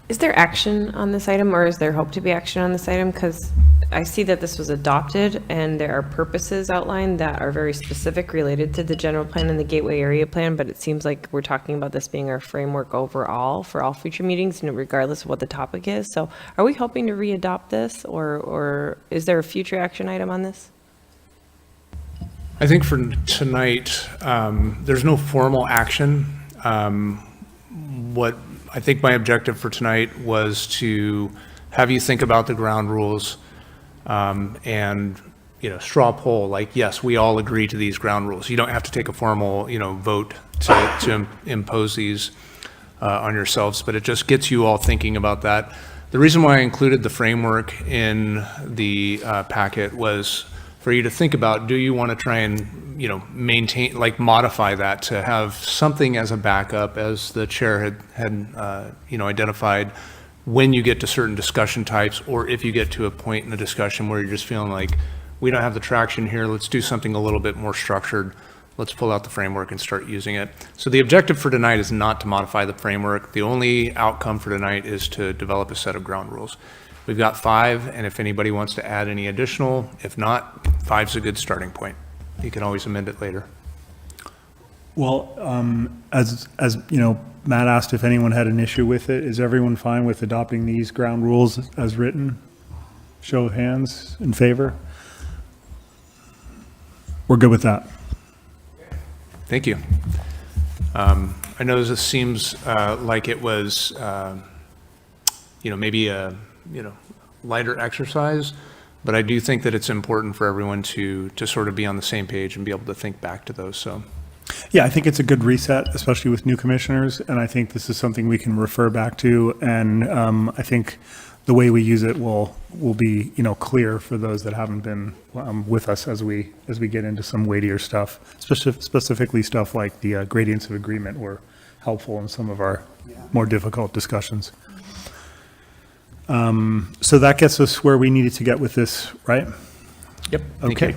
Is there action on this item, or is there hope to be action on this item? Because I see that this was adopted and there are purposes outlined that are very specific related to the general plan and the gateway area plan, but it seems like we're talking about this being our framework overall for all future meetings, regardless of what the topic is. So are we hoping to re-adopt this, or is there a future action item on this? I think for tonight, there's no formal action. What I think my objective for tonight was to have you think about the ground rules and, straw poll, like, yes, we all agree to these ground rules. You don't have to take a formal, vote to impose these on yourselves, but it just gets you all thinking about that. The reason why I included the framework in the packet was for you to think about, do you want to try and, you know, maintain, like modify that to have something as a backup, as the chair had you know, identified, when you get to certain discussion types, or if you get to a point in the discussion where you're just feeling like, we don't have the traction here, let's do something a little bit more structured. Let's pull out the framework and start using it. So the objective for tonight is not to modify the framework. The only outcome for tonight is to develop a set of ground rules. We've got 5, and if anybody wants to add any additional, if not, 5's a good starting point. You can always amend it later. Well, as you know, Matt asked if anyone had an issue with it. Is everyone fine with adopting these ground rules as written? Show of hands in favor? We're good with that. Thank you. I know this seems like it was, you know, maybe a, you know, lighter exercise, but I do think that it's important for everyone to sort of be on the same page and be able to think back to those, so. Yeah, I think it's a good reset, especially with new commissioners, and I think this is something we can refer back to, and I think the way we use it will be, you know, clear for those that haven't been with us as we get into some weightier stuff, specifically stuff like the gradients of agreement were helpful in some of our more difficult discussions. So that gets us where we needed to get with this, right? Yep. Thank Okay.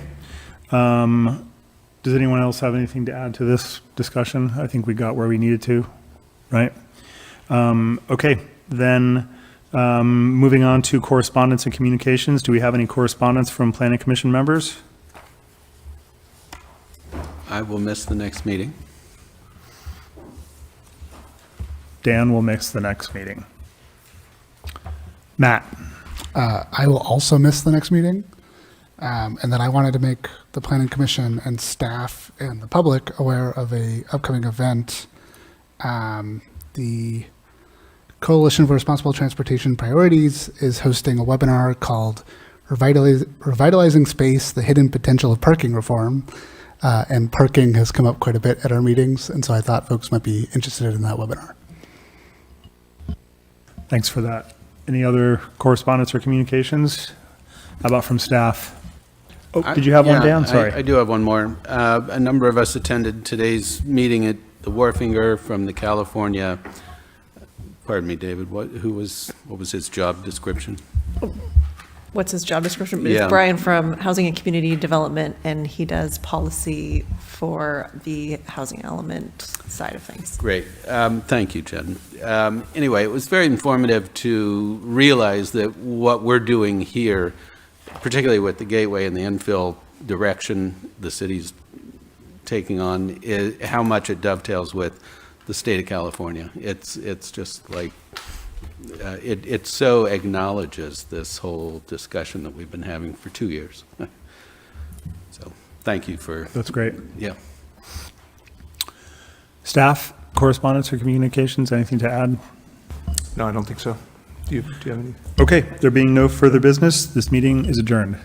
Does anyone else have anything to add to this discussion? I think we got where we needed to, right? Okay, then moving on to correspondence and communications. Do we have any correspondence from Planning Commission members? I will miss the next meeting. Dan will miss the next meeting. Matt? I will also miss the next meeting. And then I wanted to make the Planning Commission and staff and the public aware of a upcoming event. The Coalition for Responsible Transportation Priorities is hosting a webinar called Revitalizing Space, the Hidden Potential of Parking Reform. And parking has come up quite a bit at our meetings, and so I thought folks might be interested in that webinar. Thanks for that. Any other correspondence or communications? How about from staff? Oh, did you have one, Dan? Sorry. I do have one more. A number of us attended today's meeting at the Wharfinger from the California, pardon me, David, what was his job description? What's his job description? Yeah. It's Brian from Housing and Community Development, and he does policy for the housing element side of things. Great. Thank you, Jen. Anyway, it was very informative to realize that what we're doing here, particularly with the gateway and the infill direction the city's taking on, is how much it dovetails with the state of California. It's just like, it so acknowledges this whole discussion that we've been having for 2 years. So thank you for. That's great. Yeah. Staff, correspondence or communications, anything to add? No, I don't think so. Do you have any? Okay, there being no further business, this meeting is adjourned.